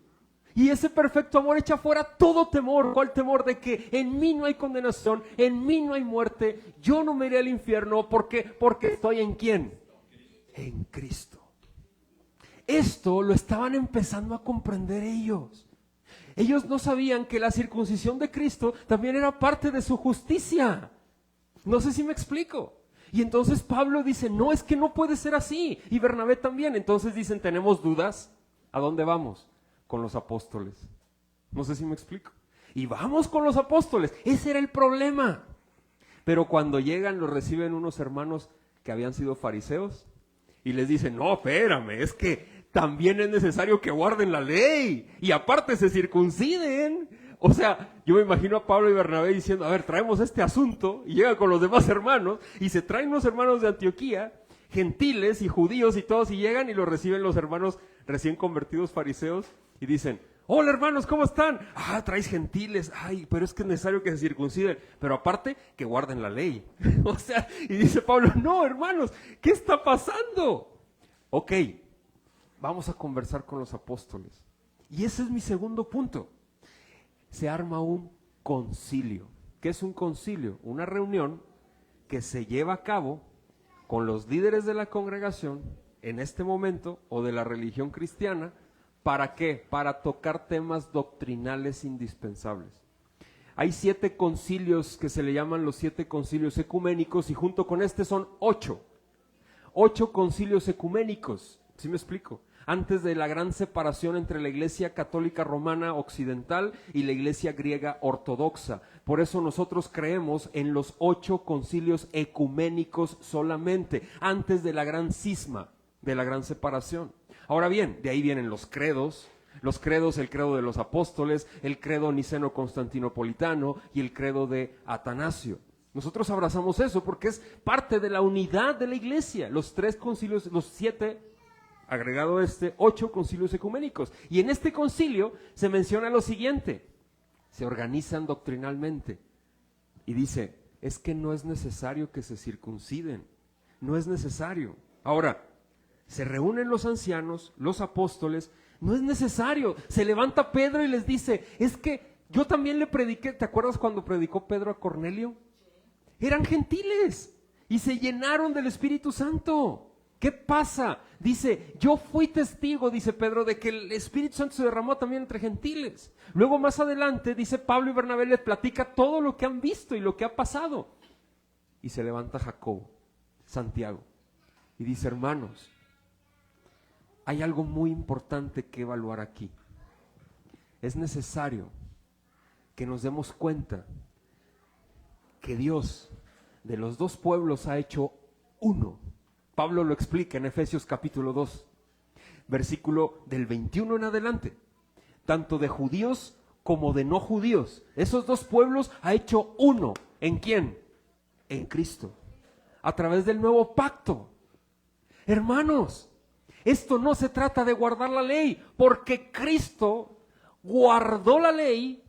Y ese perfecto amor echa fuera todo temor. ¿Cuál temor? De que en mí no hay condenación, en mí no hay muerte, yo no me iré al infierno. ¿Por qué? Porque estoy ¿en quién? En Cristo. Esto lo estaban empezando a comprender ellos. Ellos no sabían que la circuncisión de Cristo también era parte de su justicia. No sé si me explico. Y entonces Pablo dice, no, es que no puede ser así. Y Bernabé también. Entonces dicen, ¿tenemos dudas? ¿A dónde vamos? Con los apóstoles. No sé si me explico. Y vamos con los apóstoles. Ese era el problema. Pero cuando llegan, los reciben unos hermanos que habían sido fariseos. Y les dicen, no, espérame, es que también es necesario que guarden la ley. Y aparte se circunciden. O sea, yo me imagino a Pablo y Bernabé diciendo, a ver, traemos este asunto. Y llegan con los demás hermanos. Y se traen los hermanos de Antioquía, gentiles y judíos y todos. Y llegan y los reciben los hermanos recién convertidos fariseos. Y dicen, hola hermanos, ¿cómo están? Ah, traes gentiles. Ay, pero es que es necesario que se circunciden. Pero aparte, que guarden la ley. O sea, y dice Pablo, no hermanos, ¿qué está pasando? Ok, vamos a conversar con los apóstoles. Y ese es mi segundo punto. Se arma un concilio. ¿Qué es un concilio? Una reunión que se lleva a cabo con los líderes de la congregación en este momento o de la religión cristiana. ¿Para qué? Para tocar temas doctrinales indispensables. Hay 7 concilios que se le llaman los 7 concilios ecuménicos y junto con este son 8. 8 concilios ecuménicos. ¿Sí me explico? Antes de la gran separación entre la Iglesia Católica Romana Occidental y la Iglesia Griega Ortodoxa. Por eso nosotros creemos en los 8 concilios ecuménicos solamente, antes de la gran cisma, de la gran separación. Ahora bien, de ahí vienen los credos, el credo de los apóstoles, el credo niceno-constantinopolitano y el credo de Atanasio. Nosotros abrazamos eso porque es parte de la unidad de la iglesia, los 3 concilios, los 7, agregado 8 concilios ecuménicos. Y en este concilio se menciona lo siguiente, se organizan doctrinalmente y dice, es que no es necesario que se circunciden, no es necesario. Ahora, se reúnen los ancianos, los apóstoles, no es necesario. Se levanta Pedro y les dice, es que yo también le prediqué, ¿te acuerdas cuando predicó Pedro a Cornelio? Eran gentiles y se llenaron del Espíritu Santo. ¿Qué pasa? Dice, yo fui testigo, dice Pedro, de que el Espíritu Santo se derramó también entre gentiles. Luego más adelante, dice Pablo y Bernabé, les platica todo lo que han visto y lo que ha pasado. Y se levanta Jacobo, Santiago, y dice, hermanos, hay algo muy importante que evaluar aquí. Es necesario que nos demos cuenta que Dios de los 2 pueblos ha hecho uno. Pablo lo explica en Efesios capítulo 2, versículo del 21 en adelante. Tanto de judíos como de no judíos. Esos 2 pueblos ha hecho uno. ¿En quién? En Cristo. A través del nuevo pacto. Hermanos, esto no se trata de guardar la ley, porque Cristo guardó la ley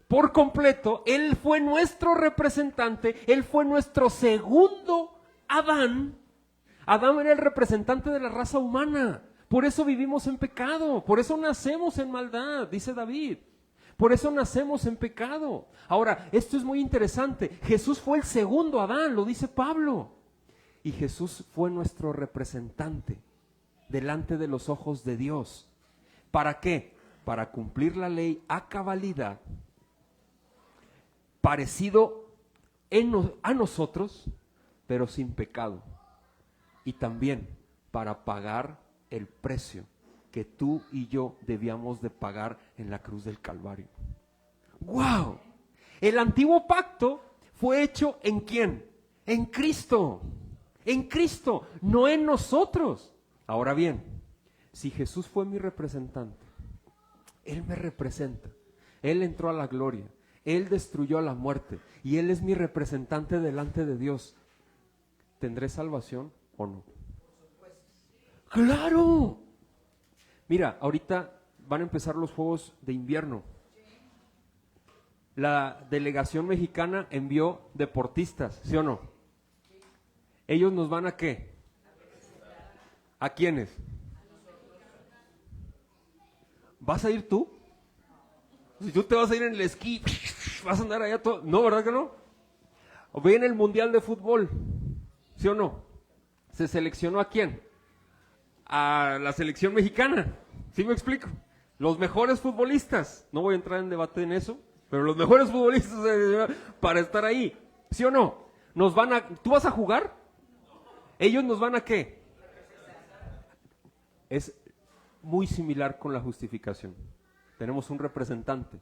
por completo. Él fue nuestro representante, Él fue nuestro segundo Adán. Adán era el representante de la raza humana, por eso vivimos en pecado, por eso nacemos en maldad, dice David. Por eso nacemos en pecado. Ahora, esto es muy interesante, Jesús fue el segundo Adán, lo dice Pablo. Y Jesús fue nuestro representante delante de los ojos de Dios. ¿Para qué? Para cumplir la ley a cabalidad, parecido a nosotros, pero sin pecado. Y también para pagar el precio que tú y yo debíamos de pagar en la cruz del Calvario. ¡Wow! El antiguo pacto fue hecho ¿en quién? En Cristo. En Cristo, no en nosotros. Ahora bien, si Jesús fue mi representante, Él me representa. Él entró a la gloria. Él destruyó a la muerte. Y Él es mi representante delante de Dios. ¿Tendré salvación o no? ¡Claro! Mira, ahorita van a empezar los Juegos de Invierno. La delegación mexicana envió deportistas, ¿sí o no? ¿Ellos nos van a qué? ¿A quiénes? ¿Vas a ir tú? Si tú te vas a ir en el esquí, vas a andar allá todo. No, ¿verdad que no? O ve en el Mundial de Fútbol, ¿sí o no? ¿Se seleccionó a quién? A la selección mexicana, ¿sí me explico? Los mejores futbolistas, no voy a entrar en debate en eso, pero los mejores futbolistas para estar ahí, ¿sí o no? Nos van a, ¿tú vas a jugar? ¿Ellos nos van a qué? Es muy similar con la justificación. Tenemos un representante,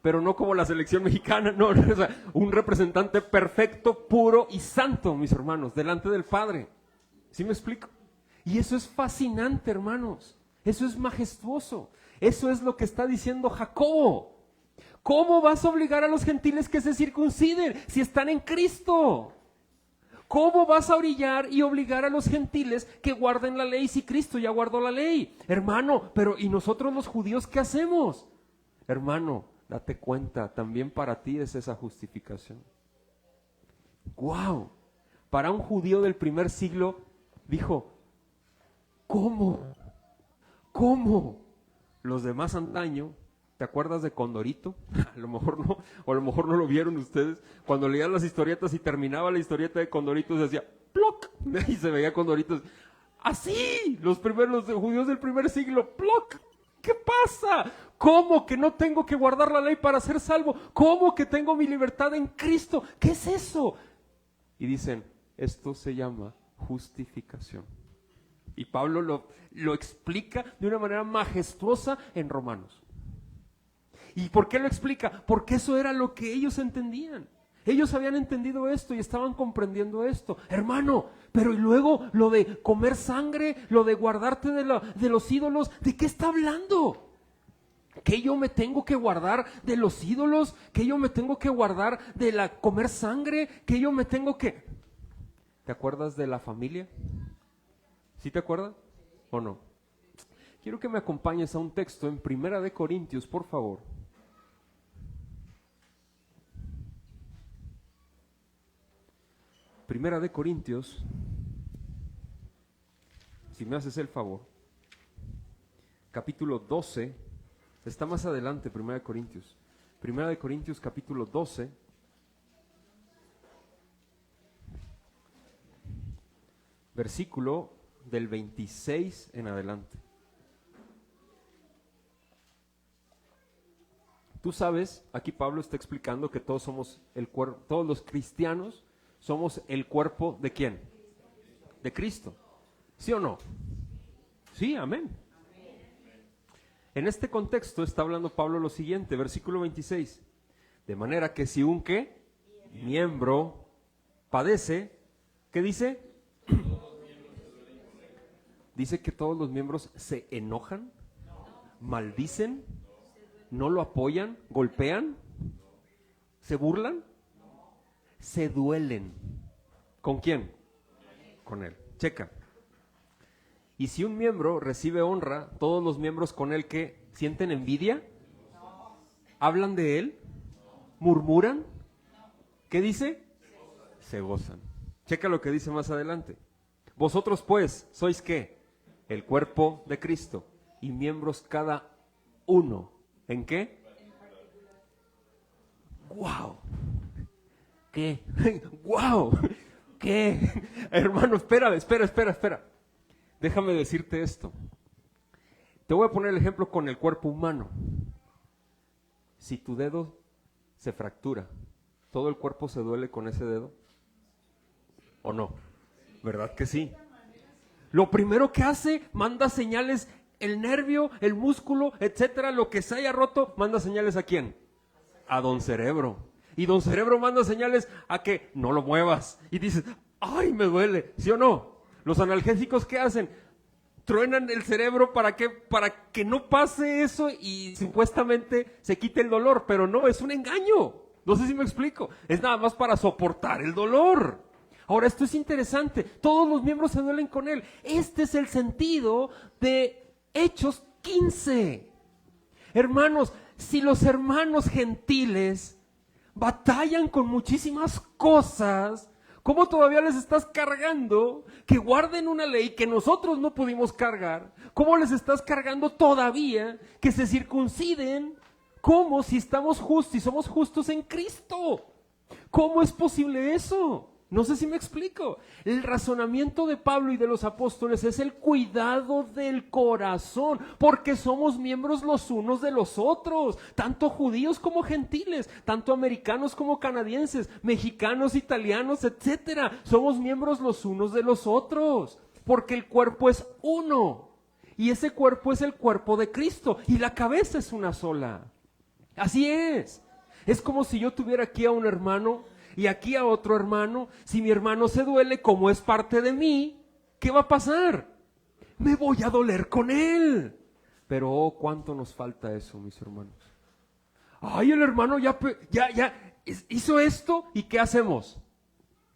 pero no como la selección mexicana, no, o sea, un representante perfecto, puro y santo, mis hermanos, delante del Padre. ¿Sí me explico? Y eso es fascinante, hermanos. Eso es majestuoso. Eso es lo que está diciendo Jacobo. ¿Cómo vas a obligar a los gentiles que se circunciden si están en Cristo? ¿Cómo vas a orillar y obligar a los gentiles que guarden la ley si Cristo ya guardó la ley? Hermano, pero ¿y nosotros los judíos qué hacemos? Hermano, date cuenta, también para ti es esa justificación. ¡Wow! Para un judío del primer siglo, dijo, ¿cómo? ¿Cómo? Los demás antaño, ¿te acuerdas de Condorito? A lo mejor no, o a lo mejor no lo vieron ustedes. Cuando leían las historietas y terminaba la historieta de Condorito, se hacía ¡ploc! Y se veía Condorito. ¡Así! Los judíos del primer siglo, ¡ploc! ¿Qué pasa? ¿Cómo que no tengo que guardar la ley para ser salvo? ¿Cómo que tengo mi libertad en Cristo? ¿Qué es eso? Y dicen, esto se llama justificación. Y Pablo lo explica de una manera majestuosa en Romanos. ¿Y por qué lo explica? Porque eso era lo que ellos entendían. Ellos habían entendido esto y estaban comprendiendo esto. Hermano, pero y luego lo de comer sangre, lo de guardarte de los ídolos, ¿de qué está hablando? ¿Que yo me tengo que guardar de los ídolos? ¿Que yo me tengo que guardar de comer sangre? ¿Que yo me tengo que...? ¿Te acuerdas de la familia? ¿Sí te acuerdas o no? Quiero que me acompañes a un texto en Primera de Corintios, por favor. Primera de Corintios, si me haces el favor, capítulo 12, está más adelante Primera de Corintios capítulo 12, versículo del 26 en adelante. Tú sabes, aquí Pablo está explicando que todos somos el cuerpo, todos los cristianos somos el cuerpo ¿de quién? De Cristo. ¿Sí o no? Sí, amén. En este contexto está hablando Pablo lo siguiente, versículo 26. De manera que si un ¿qué? Miembro padece, ¿qué dice? Dice que todos los miembros se enojan, maldicen, no lo apoyan, golpean, se burlan, se duelen. ¿Con quién? Con él. Checa. Y si un miembro recibe honra, todos los miembros con él que sienten envidia, hablan de él, murmuran, ¿qué dice? Se gozan. Checa lo que dice más adelante. Vosotros pues, ¿sois qué? El cuerpo de Cristo y miembros cada uno. ¿En qué? ¡Wow! ¿Qué? ¡Wow! ¿Qué? Hermano, espera. Déjame decirte esto. Te voy a poner el ejemplo con el cuerpo humano. Si tu dedo se fractura, ¿todo el cuerpo se duele con ese dedo? ¿O no? ¿Verdad que sí? Lo primero que hace, manda señales, el nervio, el músculo, etcétera, lo que se haya roto, manda señales ¿a quién? A don Cerebro. Y don Cerebro manda señales a que no lo muevas. Y dices, ¡ay, me duele! ¿Sí o no? Los analgésicos, ¿qué hacen? truenan el cerebro para que no pase eso y supuestamente se quite el dolor, pero no, es un engaño. No sé si me explico. Es nada más para soportar el dolor. Ahora, esto es interesante. Todos los miembros se duelen con él. Este es el sentido de Hechos 15. Hermanos, si los hermanos gentiles batallan con muchísimas cosas, ¿cómo todavía les estás cargando que guarden una ley que nosotros no pudimos cargar? ¿Cómo les estás cargando todavía que se circunciden? ¿Cómo si estamos justos, si somos justos en Cristo? ¿Cómo es posible eso? No sé si me explico. El razonamiento de Pablo y de los apóstoles es el cuidado del corazón, porque somos miembros los unos de los otros, tanto judíos como gentiles, tanto americanos como canadienses, mexicanos, italianos, etcétera. Somos miembros los unos de los otros, porque el cuerpo es uno, y ese cuerpo es el cuerpo de Cristo, y la cabeza es una sola. Así es. Es como si yo tuviera aquí a un hermano y aquí a otro hermano. Si mi hermano se duele, como es parte de mí, ¿qué va a pasar? Me voy a doler con él. Pero oh, cuánto nos falta eso, mis hermanos. Ay, el hermano ya hizo esto, ¿y qué hacemos?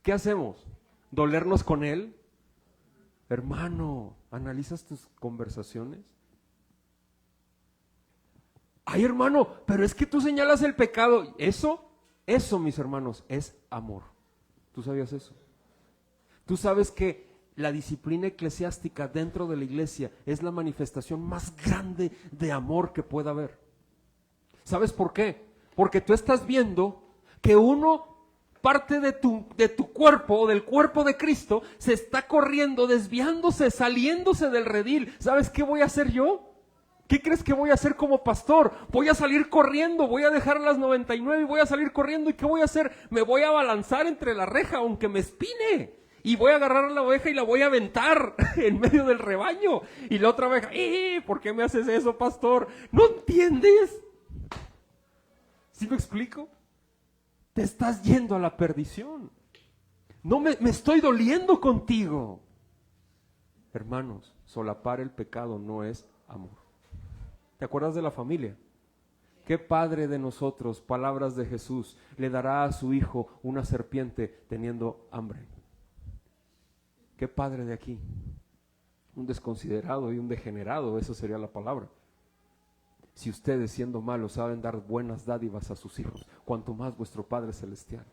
¿Qué hacemos? ¿Dolernos con él? Hermano, ¿analizas tus conversaciones? Ay, hermano, pero es que tú señalas el pecado. Eso, mis hermanos, es amor. ¿Tú sabías eso? Tú sabes que la disciplina eclesiástica dentro de la iglesia es la manifestación más grande de amor que pueda haber. ¿Sabes por qué? Porque tú estás viendo que parte de tu cuerpo, o del cuerpo de Cristo, se está corriendo, desviándose, saliéndose del redil. ¿Sabes qué voy a hacer yo? ¿Qué crees que voy a hacer como pastor? Voy a salir corriendo, voy a dejar las 99 y voy a salir corriendo. ¿Y qué voy a hacer? Me voy a abalanzar entre la reja, aunque me espine. Y voy a agarrar a la oveja y la voy a aventar en medio del rebaño. Y la otra oveja, ¿por qué me haces eso, pastor? ¿No entiendes? ¿Sí me explico? Te estás yendo a la perdición. No me estoy doliendo contigo. Hermanos, solapar el pecado no es amor. ¿Te acuerdas de la familia? ¿Qué padre de nosotros, palabras de Jesús, le dará a su hijo una serpiente teniendo hambre? ¿Qué padre de aquí? Un desconsiderado y un degenerado, eso sería la palabra. Si ustedes, siendo malos, saben dar buenas dádivas a sus hijos, cuanto más vuestro Padre Celestial.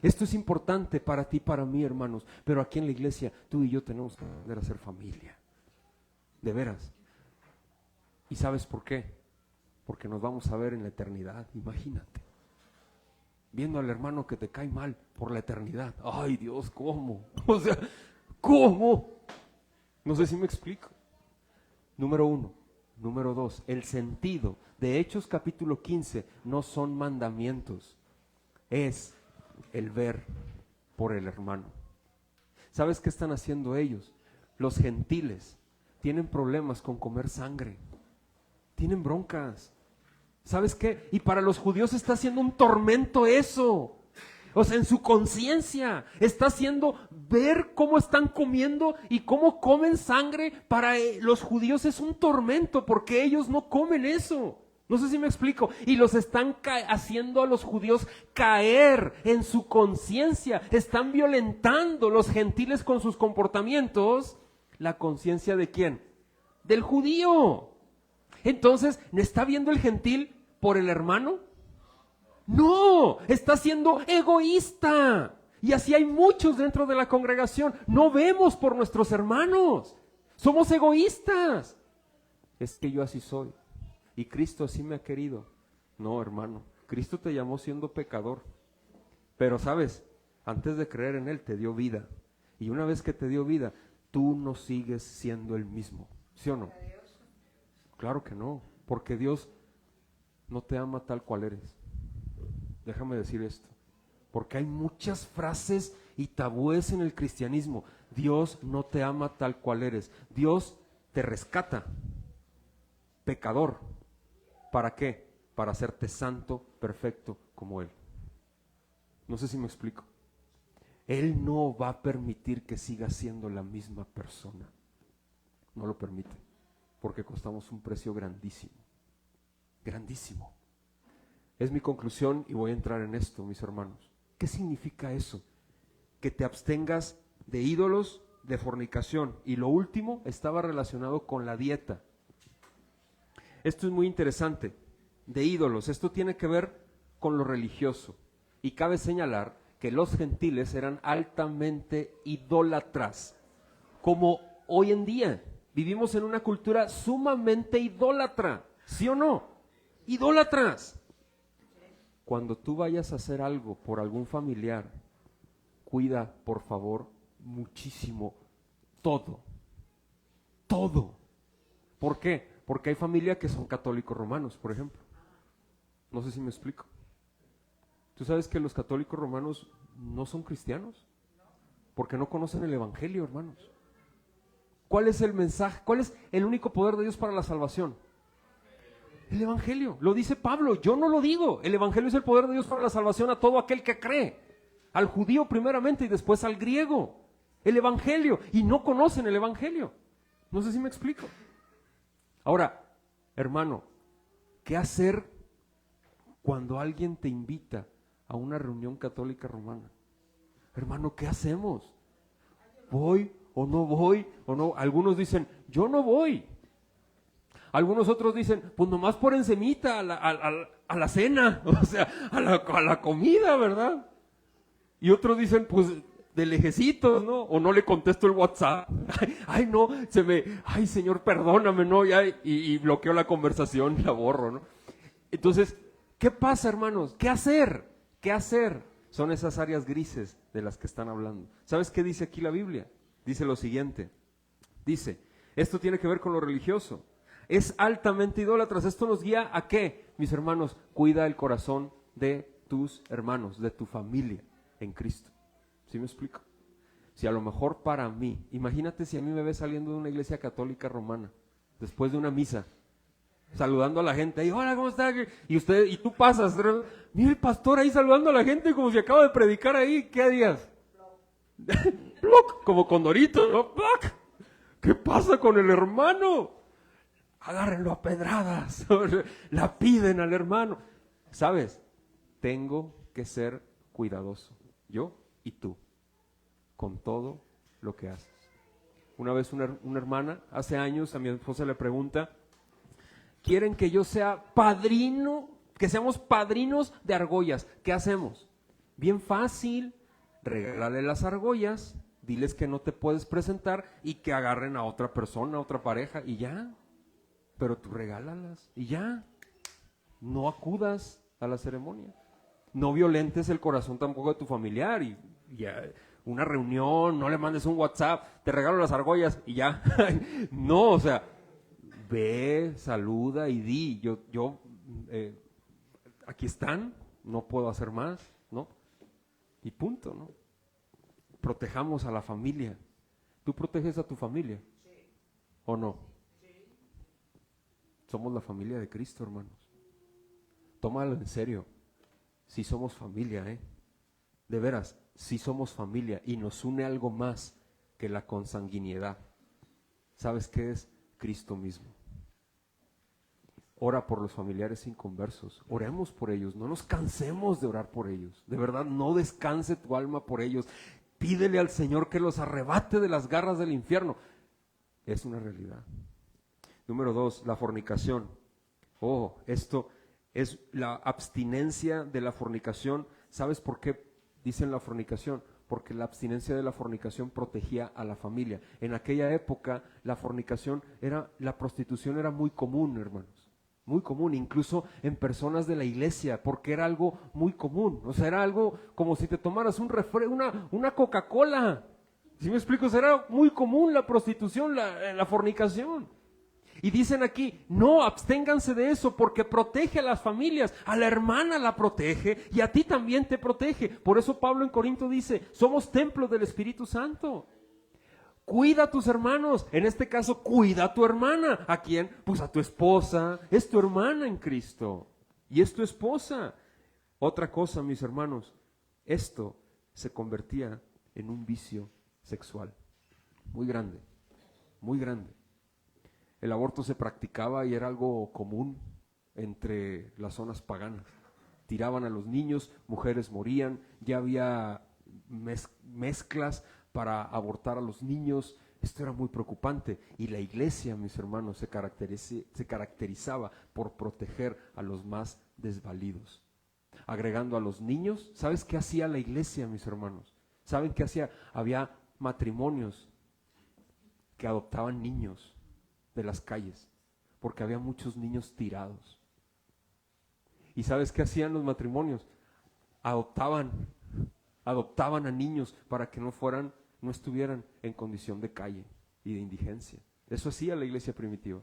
Esto es importante para ti, para mí, hermanos, pero aquí en la iglesia tú y yo tenemos que aprender a ser familia. De veras. ¿Y sabes por qué? Porque nos vamos a ver en la eternidad, imagínate. Viendo al hermano que te cae mal por la eternidad. Ay, Dios, ¿cómo? O sea, ¿cómo? No sé si me explico. Número 1. Número 2, el sentido de Hechos capítulo 15 no son mandamientos, es el ver por el hermano. ¿Sabes qué están haciendo ellos? Los gentiles tienen problemas con comer sangre. Tienen broncas. ¿Sabes qué? Y para los judíos está siendo un tormento eso. O sea, en su conciencia está haciendo ver cómo están comiendo y cómo comen sangre. Para los judíos es un tormento porque ellos no comen eso. No sé si me explico. Y los están haciendo a los judíos caer en su conciencia. Están violentando los gentiles con sus comportamientos. ¿La conciencia de quién? Del judío. Entonces, ¿está viendo el gentil por el hermano? No, está siendo egoísta. Y así hay muchos dentro de la congregación. No vemos por nuestros hermanos. Somos egoístas. Es que yo así soy. Y Cristo así me ha querido. No, hermano. Cristo te llamó siendo pecador. Pero, ¿sabes? Antes de creer en Él, te dio vida. Y una vez que te dio vida, tú no sigues siendo el mismo. ¿Sí o no? Claro que no. Porque Dios no te ama tal cual eres. Déjame decir esto, porque hay muchas frases y tabúes en el cristianismo. Dios no te ama tal cual eres. Dios te rescata, pecador. ¿Para qué? Para hacerte santo, perfecto como Él. No sé si me explico. Él no va a permitir que sigas siendo la misma persona. no lo permite, porque costamos un precio grandísimo, grandísimo. Es mi conclusión y voy a entrar en esto, mis hermanos. ¿Qué significa eso? Que te abstengas de ídolos, de fornicación. Y lo último estaba relacionado con la dieta. Esto es muy interesante, de ídolos. Esto tiene que ver con lo religioso. Y cabe señalar que los gentiles eran altamente idólatras, como hoy en día. Vivimos en una cultura sumamente idólatra, ¿sí o no? Idólatras. Cuando tú vayas a hacer algo por algún familiar, cuida, por favor, muchísimo todo. Todo. ¿Por qué? Porque hay familias que son católicos romanos, por ejemplo. No sé si me explico. ¿Tú sabes que los católicos romanos no son cristianos? Porque no conocen el evangelio, hermanos. ¿Cuál es el mensaje? ¿Cuál es el único poder de Dios para la salvación? El evangelio. Lo dice Pablo, yo no lo digo. El evangelio es el poder de Dios para la salvación a todo aquel que cree. Al judío primeramente y después al griego. El evangelio. Y no conocen el evangelio. No sé si me explico. Ahora, hermano, ¿qué hacer cuando alguien te invita a una reunión católica romana? Hermano, ¿qué hacemos? ¿Voy o no voy? O no. Algunos dicen, yo no voy. Algunos otros dicen, pues nomás por encimita a la cena, o sea, a la comida, ¿verdad? Y otros dicen, pues de lejecitos, ¿no? O no le contesto el WhatsApp. Ay, no, ay, Señor, perdóname, ¿no? Ya, y bloqueo la conversación, la borro, ¿no? Entonces, ¿qué pasa, hermanos? ¿Qué hacer? ¿Qué hacer? Son esas áreas grises de las que están hablando. ¿Sabes qué dice aquí la Biblia? Dice lo siguiente. Dice, esto tiene que ver con lo religioso. Es altamente idólatras. Esto nos guía a qué, mis hermanos. Cuida el corazón de tus hermanos, de tu familia en Cristo. ¿Sí me explico? Si a lo mejor para mí, imagínate si a mí me ves saliendo de una iglesia católica romana, después de una misa, saludando a la gente, y hola, ¿cómo está? Y tú pasas, mira el pastor ahí saludando a la gente como si acaba de predicar ahí, ¿qué harías? ¡Ploc! Como condorito, ¿no? ¡Ploc! ¿Qué pasa con el hermano? Agárrenlo a pedradas, la piden al hermano. ¿Sabes? Tengo que ser cuidadoso, yo y tú, con todo lo que haces. Una vez una hermana, hace años, a mi esposa le pregunta, ¿quieren que yo sea padrino, que seamos padrinos de argollas? ¿Qué hacemos? Bien fácil, regálale las argollas, diles que no te puedes presentar y que agarren a otra persona, a otra pareja y ya. Pero tú regálalas y ya. No acudas a la ceremonia. No violentes el corazón tampoco de tu familiar y ya, una reunión, no le mandes un WhatsApp, te regalo las argollas y ya. No, o sea, ve, saluda y di, aquí están, no puedo hacer más, ¿no? Y punto, ¿no? Protejamos a la familia. ¿Tú proteges a tu familia? Sí. ¿O no? Somos la familia de Cristo, hermanos. Tómalo en serio. Si somos familia, de veras, si somos familia y nos une algo más que la consanguinidad. ¿Sabes qué es? Cristo mismo. Ora por los familiares inconversos. Oremos por ellos. No nos cansemos de orar por ellos. De verdad, no descanse tu alma por ellos. Pídele al Señor que los arrebate de las garras del infierno. Es una realidad. Número 2, la fornicación. Esto es la abstinencia de la fornicación. ¿Sabes por qué dicen la fornicación? Porque la abstinencia de la fornicación protegía a la familia. En aquella época la prostitución era muy común, hermanos. Muy común, incluso en personas de la iglesia, porque era algo muy común. O sea, era algo como si te tomaras una Coca-Cola. ¿Sí me explico? O sea, era muy común la prostitución, la fornicación. Y dicen aquí, no, absténganse de eso porque protege a las familias, a la hermana la protege y a ti también te protege. Por eso Pablo en Corinto dice, somos templo del Espíritu Santo. Cuida a tus hermanos, en este caso cuida a tu hermana. ¿A quién? Pues a tu esposa, es tu hermana en Cristo y es tu esposa. Otra cosa, mis hermanos, esto se convertía en un vicio sexual muy grande, muy grande. el aborto se practicaba y era algo común entre las zonas paganas. Tiraban a los niños, mujeres morían, ya había mezclas para abortar a los niños. Esto era muy preocupante y la iglesia, mis hermanos, se caracterizaba por proteger a los más desvalidos. Agregando a los niños, ¿sabes qué hacía la iglesia, mis hermanos? ¿Saben qué hacía? Había matrimonios que adoptaban niños de las calles, porque había muchos niños tirados. ¿Y sabes qué hacían los matrimonios? Adoptaban a niños para que no estuvieran en condición de calle y de indigencia. Eso hacía la iglesia primitiva.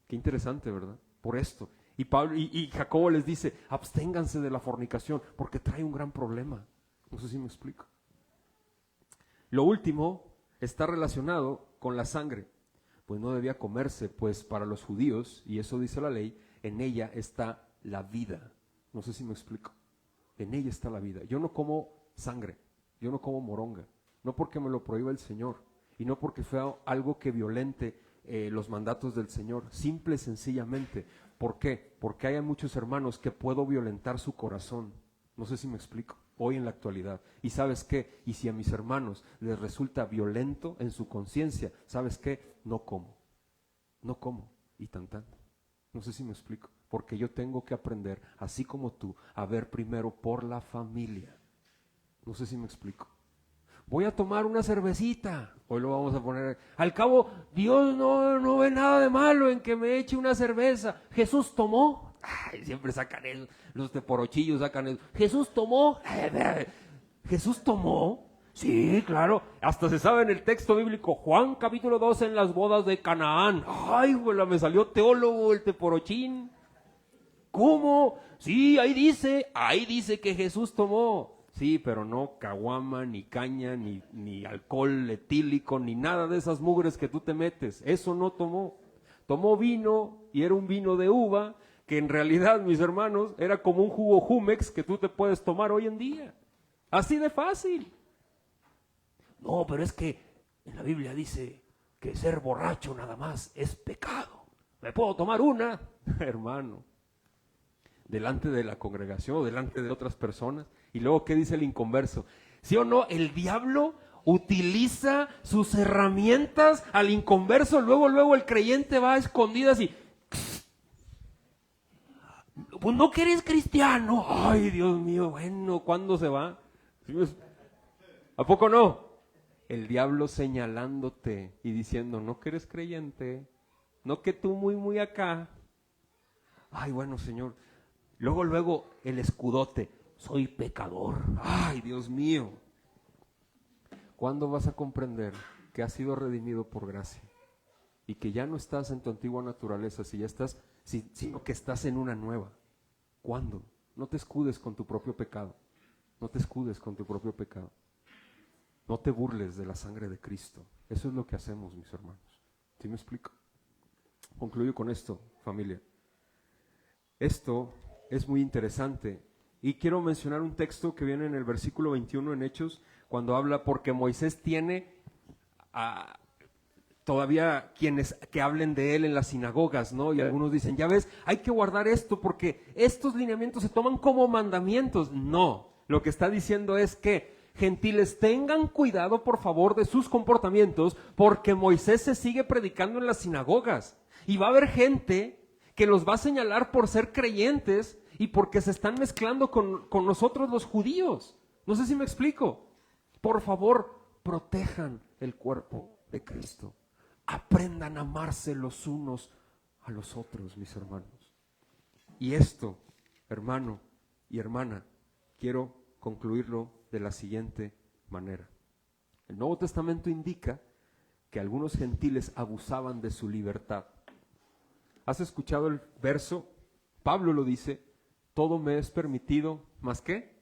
Qué interesante, ¿verdad? Por esto. Y Pablo y Jacobo les dice, absténganse de la fornicación, porque trae un gran problema. No sé si me explico. Lo último está relacionado con la sangre. Pues no debía comerse, pues para los judíos, y eso dice la ley, en ella está la vida. No sé si me explico. En ella está la vida. Yo no como sangre, yo no como moronga, no porque me lo prohíba el Señor, y no porque sea algo que violente los mandatos del Señor, simple y sencillamente. ¿Por qué? Porque hay muchos hermanos que puedo violentar su corazón. No sé si me explico, hoy en la actualidad. ¿Y sabes qué? Y si a mis hermanos les resulta violento en su conciencia, ¿sabes qué? No como, y tan. No sé si me explico, porque yo tengo que aprender, así como tú, a ver primero por la familia. No sé si me explico. Voy a tomar una cervecita, hoy lo vamos a poner, al cabo Dios no ve nada de malo en que me eche una cerveza. Jesús tomó, siempre sacan eso, los teporochillos sacan eso. Jesús tomó, Jesús tomó, sí, claro, hasta se sabe en el texto bíblico, Juan capítulo 12 en las bodas de Canaán. Ay, güey, me salió teólogo el teporochín. ¿Cómo? Sí, ahí dice que Jesús tomó. Sí, pero no caguama, ni caña, ni alcohol etílico, ni nada de esas mugres que tú te metes. Eso no tomó. Tomó vino, y era un vino de uva, que en realidad, mis hermanos, era como un jugo Jumex que tú te puedes tomar hoy en día. Así de fácil. No, pero es que en la Biblia dice que ser borracho nada más es pecado. ¿Me puedo tomar una? Hermano, delante de la congregación, delante de otras personas. Y luego, ¿qué dice el inconverso? ¿Sí o no? El diablo utiliza sus herramientas al inconverso. Luego el creyente va a escondidas y... Pues no que eres cristiano. Ay, Dios mío, bueno, ¿cuándo se va? ¿A poco no? El diablo señalándote y diciendo, no que eres creyente, no que tú muy acá. Ay, bueno, Señor. Luego el escudote, soy pecador. Ay, Dios mío. ¿Cuándo vas a comprender que has sido redimido por gracia? Y que ya no estás en tu antigua naturaleza, sino que estás en una nueva. ¿Cuándo? No te escudes con tu propio pecado. No te escudes con tu propio pecado. No te burles de la sangre de Cristo. Eso es lo que hacemos, mis hermanos. ¿Sí me explico? Concluyo con esto, familia. Esto es muy interesante y quiero mencionar un texto que viene en el versículo 21 en Hechos, cuando habla porque Moisés tiene todavía quienes que hablen de él en las sinagogas, ¿no? Y algunos dicen, ya ves, hay que guardar esto porque estos lineamientos se toman como mandamientos. No, lo que está diciendo es que gentiles, tengan cuidado por favor de sus comportamientos, porque Moisés se sigue predicando en las sinagogas y va a haber gente que los va a señalar por ser creyentes y porque se están mezclando con nosotros los judíos. No sé si me explico. Por favor, protejan el cuerpo de Cristo. Aprendan a amarse los unos a los otros, mis hermanos. Y esto, hermano y hermana, quiero concluirlo de la siguiente manera. El Nuevo Testamento indica que algunos gentiles abusaban de su libertad. ¿Has escuchado el verso? Pablo lo dice, todo me es permitido, ¿más qué?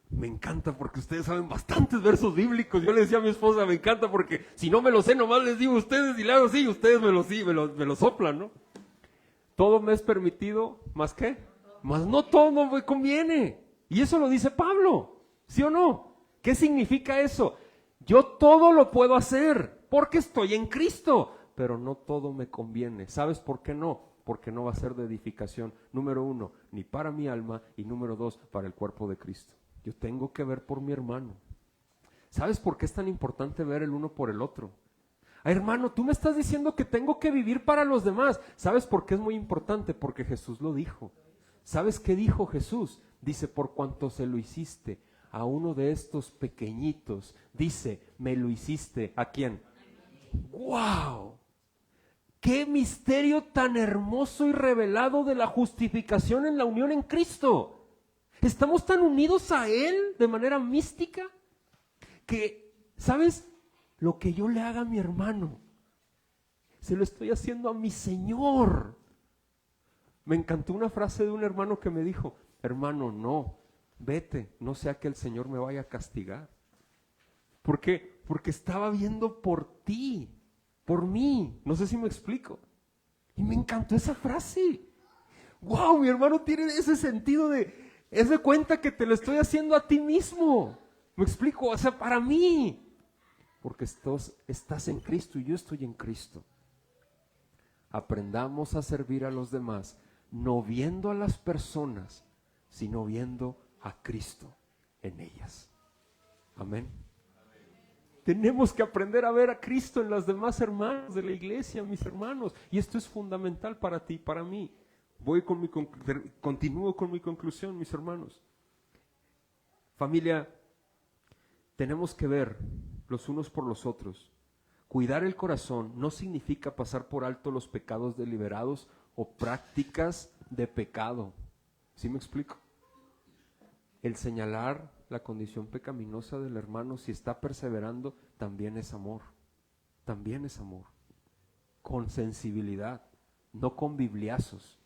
Me encanta porque ustedes saben bastantes versos bíblicos. Yo le decía a mi esposa, me encanta porque si no me lo sé, nomás les digo a ustedes y le hago así, ustedes me lo soplan, ¿no? Todo me es permitido, ¿más qué? Más no todo me conviene. Y eso lo dice Pablo, ¿sí o no? ¿Qué significa eso? Yo todo lo puedo hacer porque estoy en Cristo, pero no todo me conviene. ¿Sabes por qué no? Porque no va a ser de edificación, número 1, ni para mi alma, y número 2, para el cuerpo de Cristo. Yo tengo que ver por mi hermano. ¿Sabes por qué es tan importante ver el uno por el otro? Hermano, tú me estás diciendo que tengo que vivir para los demás. ¿Sabes por qué es muy importante? Porque Jesús lo dijo. ¿Sabes qué dijo Jesús? Dice, por cuanto se lo hiciste a uno de estos pequeñitos, dice, me lo hiciste. ¿A quién? ¡Wow! ¡Qué misterio tan hermoso y revelado de la justificación en la unión en Cristo! Estamos tan unidos a Él de manera mística que, ¿sabes? Lo que yo le haga a mi hermano, se lo estoy haciendo a mi Señor. Me encantó una frase de un hermano que me dijo, hermano, no, vete, no sea que el Señor me vaya a castigar. ¿Por qué? Porque estaba viendo por ti, por mí, no sé si me explico. Y me encantó esa frase. ¡Wow! Mi hermano tiene ese sentido es de cuenta que te lo estoy haciendo a ti mismo. ¿Me explico? O sea, para mí. Porque estás en Cristo y yo estoy en Cristo. Aprendamos a servir a los demás, no viendo a las personas, sino viendo a Cristo en ellas. Amén. Tenemos que aprender a ver a Cristo en las demás hermanas de la iglesia, mis hermanos. Y esto es fundamental para ti y para mí. Continúo con mi conclusión, mis hermanos. Familia, tenemos que ver los unos por los otros. Cuidar el corazón no significa pasar por alto los pecados deliberados o prácticas de pecado. ¿Sí me explico? El señalar la condición pecaminosa del hermano, si está perseverando, también es amor. También es amor. Con sensibilidad, no con bibliazos.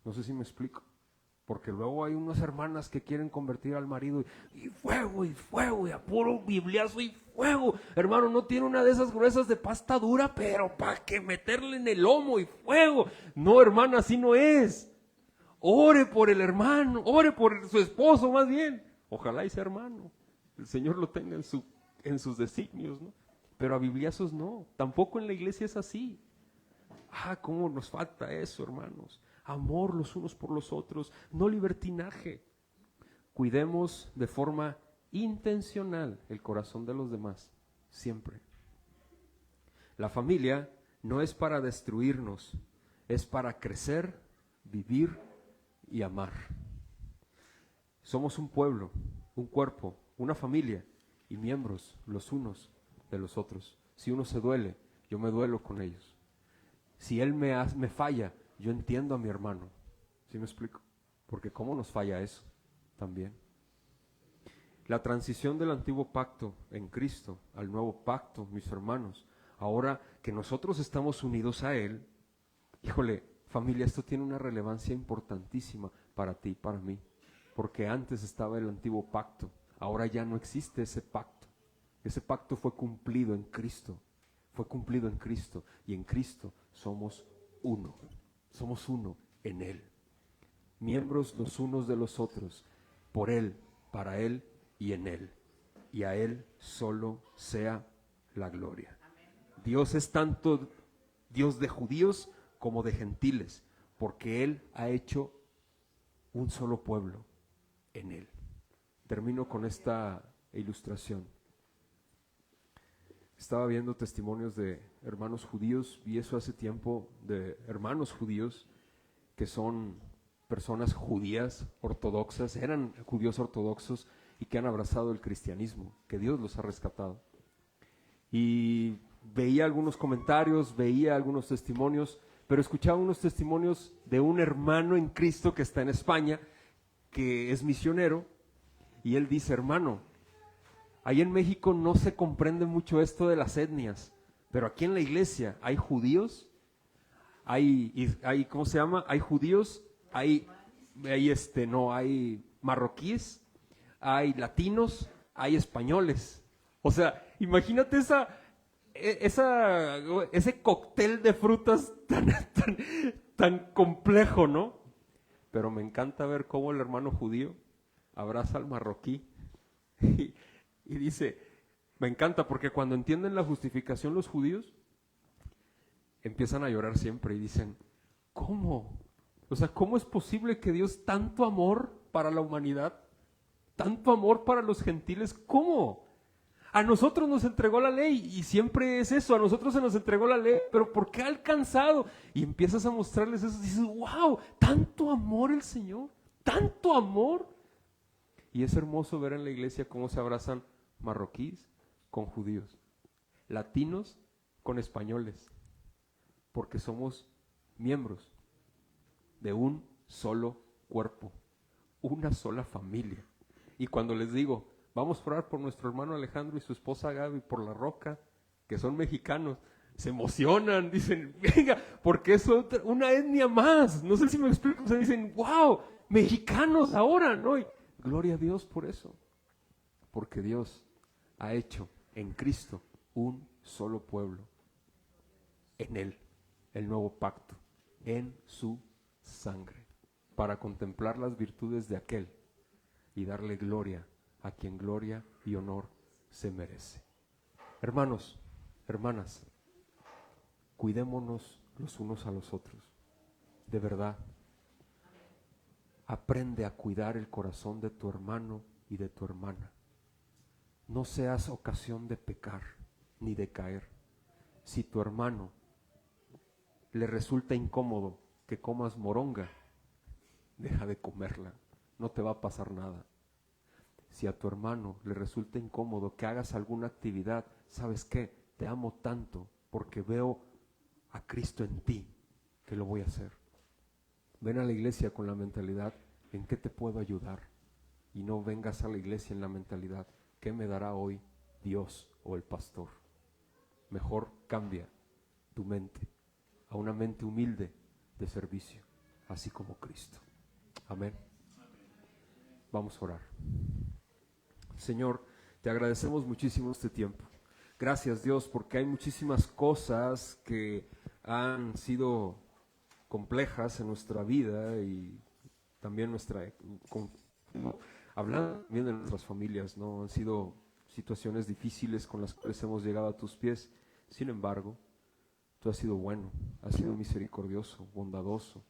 No sé si me explico. Porque luego hay unas hermanas que quieren convertir al marido y fuego, y a puro bibliazo y fuego. Hermano, no tiene una de esas gruesas de pasta dura, pero para que meterle en el lomo y fuego. No, hermana, así no es. Ore por el hermano, ore por su esposo más bien. Ojalá y sea hermano. El Señor lo tenga en sus designios, ¿no? Pero a bibliazos no. Tampoco en la iglesia es así. Cómo nos falta eso, hermanos. Amor los unos por los otros, no libertinaje. Cuidemos de forma intencional el corazón de los demás, siempre. La familia no es para destruirnos, es para crecer, vivir y amar. Somos un pueblo, un cuerpo, una familia y miembros los unos de los otros. Si uno se duele, yo me duelo con ellos. Si él me falla, yo entiendo a mi hermano. ¿Sí me explico? Porque ¿cómo nos falla eso también? La transición del antiguo pacto en Cristo al nuevo pacto, mis hermanos, ahora que nosotros estamos unidos a Él, híjole, familia, esto tiene una relevancia importantísima para ti y para mí. Porque antes estaba el antiguo pacto, ahora ya no existe ese pacto. Ese pacto fue cumplido en Cristo. Fue cumplido en Cristo. Y en Cristo somos uno. Somos uno en Él. Miembros los unos de los otros. Por Él, para Él y en Él. Y a Él solo sea la gloria. Dios es tanto Dios de judíos como de gentiles. Porque Él ha hecho un solo pueblo en Él. Termino con esta ilustración. Estaba viendo testimonios de hermanos judíos, vi eso hace tiempo, de hermanos judíos que son personas judías ortodoxas, eran judíos ortodoxos y que han abrazado el cristianismo, que Dios los ha rescatado. Y veía algunos comentarios, veía algunos testimonios, pero escuchaba unos testimonios de un hermano en Cristo que está en España, que es misionero, y él dice, hermano, ahí en México no se comprende mucho esto de las etnias, pero aquí en la iglesia hay judíos, hay ¿cómo se llama? Hay judíos, hay marroquíes, hay latinos, hay españoles. O sea, imagínate ese cóctel de frutas tan complejo, ¿no? Pero me encanta ver cómo el hermano judío abraza al marroquí y dice, me encanta porque cuando entienden la justificación los judíos, empiezan a llorar siempre y dicen, ¿cómo? O sea, ¿cómo es posible que Dios tanto amor para la humanidad, tanto amor para los gentiles? ¿Cómo? A nosotros nos entregó la ley y siempre es eso, a nosotros se nos entregó la ley, pero ¿por qué ha alcanzado? Y empiezas a mostrarles eso y dices, wow, tanto amor el Señor, tanto amor. Y es hermoso ver en la iglesia cómo se abrazan marroquíes con judíos, latinos con españoles, porque somos miembros de un solo cuerpo, una sola familia. Y cuando les digo, vamos a orar por nuestro hermano Alejandro y su esposa Gaby, por La Roca, que son mexicanos, se emocionan, dicen, venga, porque es una etnia más. No sé si me explico, se dicen, wow, mexicanos ahora, ¿no? Y gloria a Dios por eso, porque Dios ha hecho en Cristo un solo pueblo, en Él, el nuevo pacto, en su sangre, para contemplar las virtudes de aquel y darle gloria a quien gloria y honor se merece. Hermanos, hermanas, cuidémonos los unos a los otros. De verdad, aprende a cuidar el corazón de tu hermano y de tu hermana. No seas ocasión de pecar ni de caer. Si tu hermano le resulta incómodo que comas moronga, deja de comerla, no te va a pasar nada. Si a tu hermano le resulta incómodo que hagas alguna actividad, ¿sabes qué? Te amo tanto porque veo a Cristo en ti que lo voy a hacer. Ven a la iglesia con la mentalidad, ¿en qué te puedo ayudar? Y no vengas a la iglesia en la mentalidad, ¿qué me dará hoy Dios o el pastor? Mejor cambia tu mente a una mente humilde de servicio, así como Cristo. Amén. Vamos a orar. Señor, te agradecemos muchísimo este tiempo. Gracias, Dios, porque hay muchísimas cosas que han sido complejas en nuestra vida y también hablando también de nuestras familias, ¿no? Han sido situaciones difíciles con las cuales hemos llegado a tus pies. Sin embargo, tú has sido bueno, has sido misericordioso, bondadoso.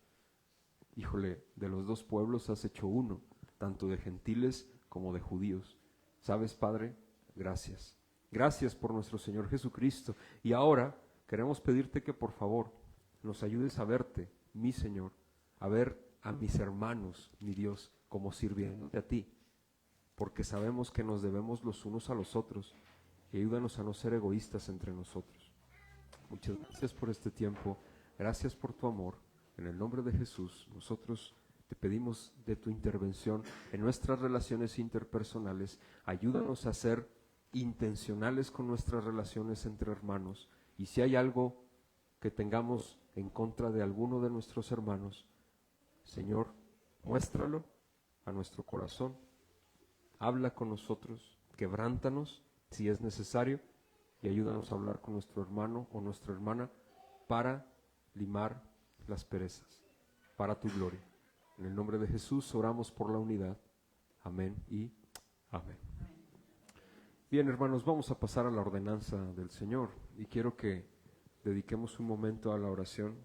Híjole, de los dos pueblos has hecho uno, tanto de gentiles como de judíos. ¿Sabes, Padre? Gracias. Gracias por nuestro Señor Jesucristo. Y ahora queremos pedirte que por favor nos ayudes a verte, mi Señor, a ver a mis hermanos, mi Dios, como sirviéndote a ti, porque sabemos que nos debemos los unos a los otros y ayúdanos a no ser egoístas entre nosotros. Muchas gracias por este tiempo, gracias por tu amor. En el nombre de Jesús, nosotros te pedimos de tu intervención en nuestras relaciones interpersonales. Ayúdanos a ser intencionales con nuestras relaciones entre hermanos. Y si hay algo que tengamos en contra de alguno de nuestros hermanos, Señor, muéstralo a nuestro corazón. Habla con nosotros, quebrántanos si es necesario y ayúdanos a hablar con nuestro hermano o nuestra hermana para limar las perezas, para tu gloria. En el nombre de Jesús oramos por la unidad. Amén y amén. Bien, hermanos, vamos a pasar a la ordenanza del Señor y quiero que dediquemos un momento a la oración.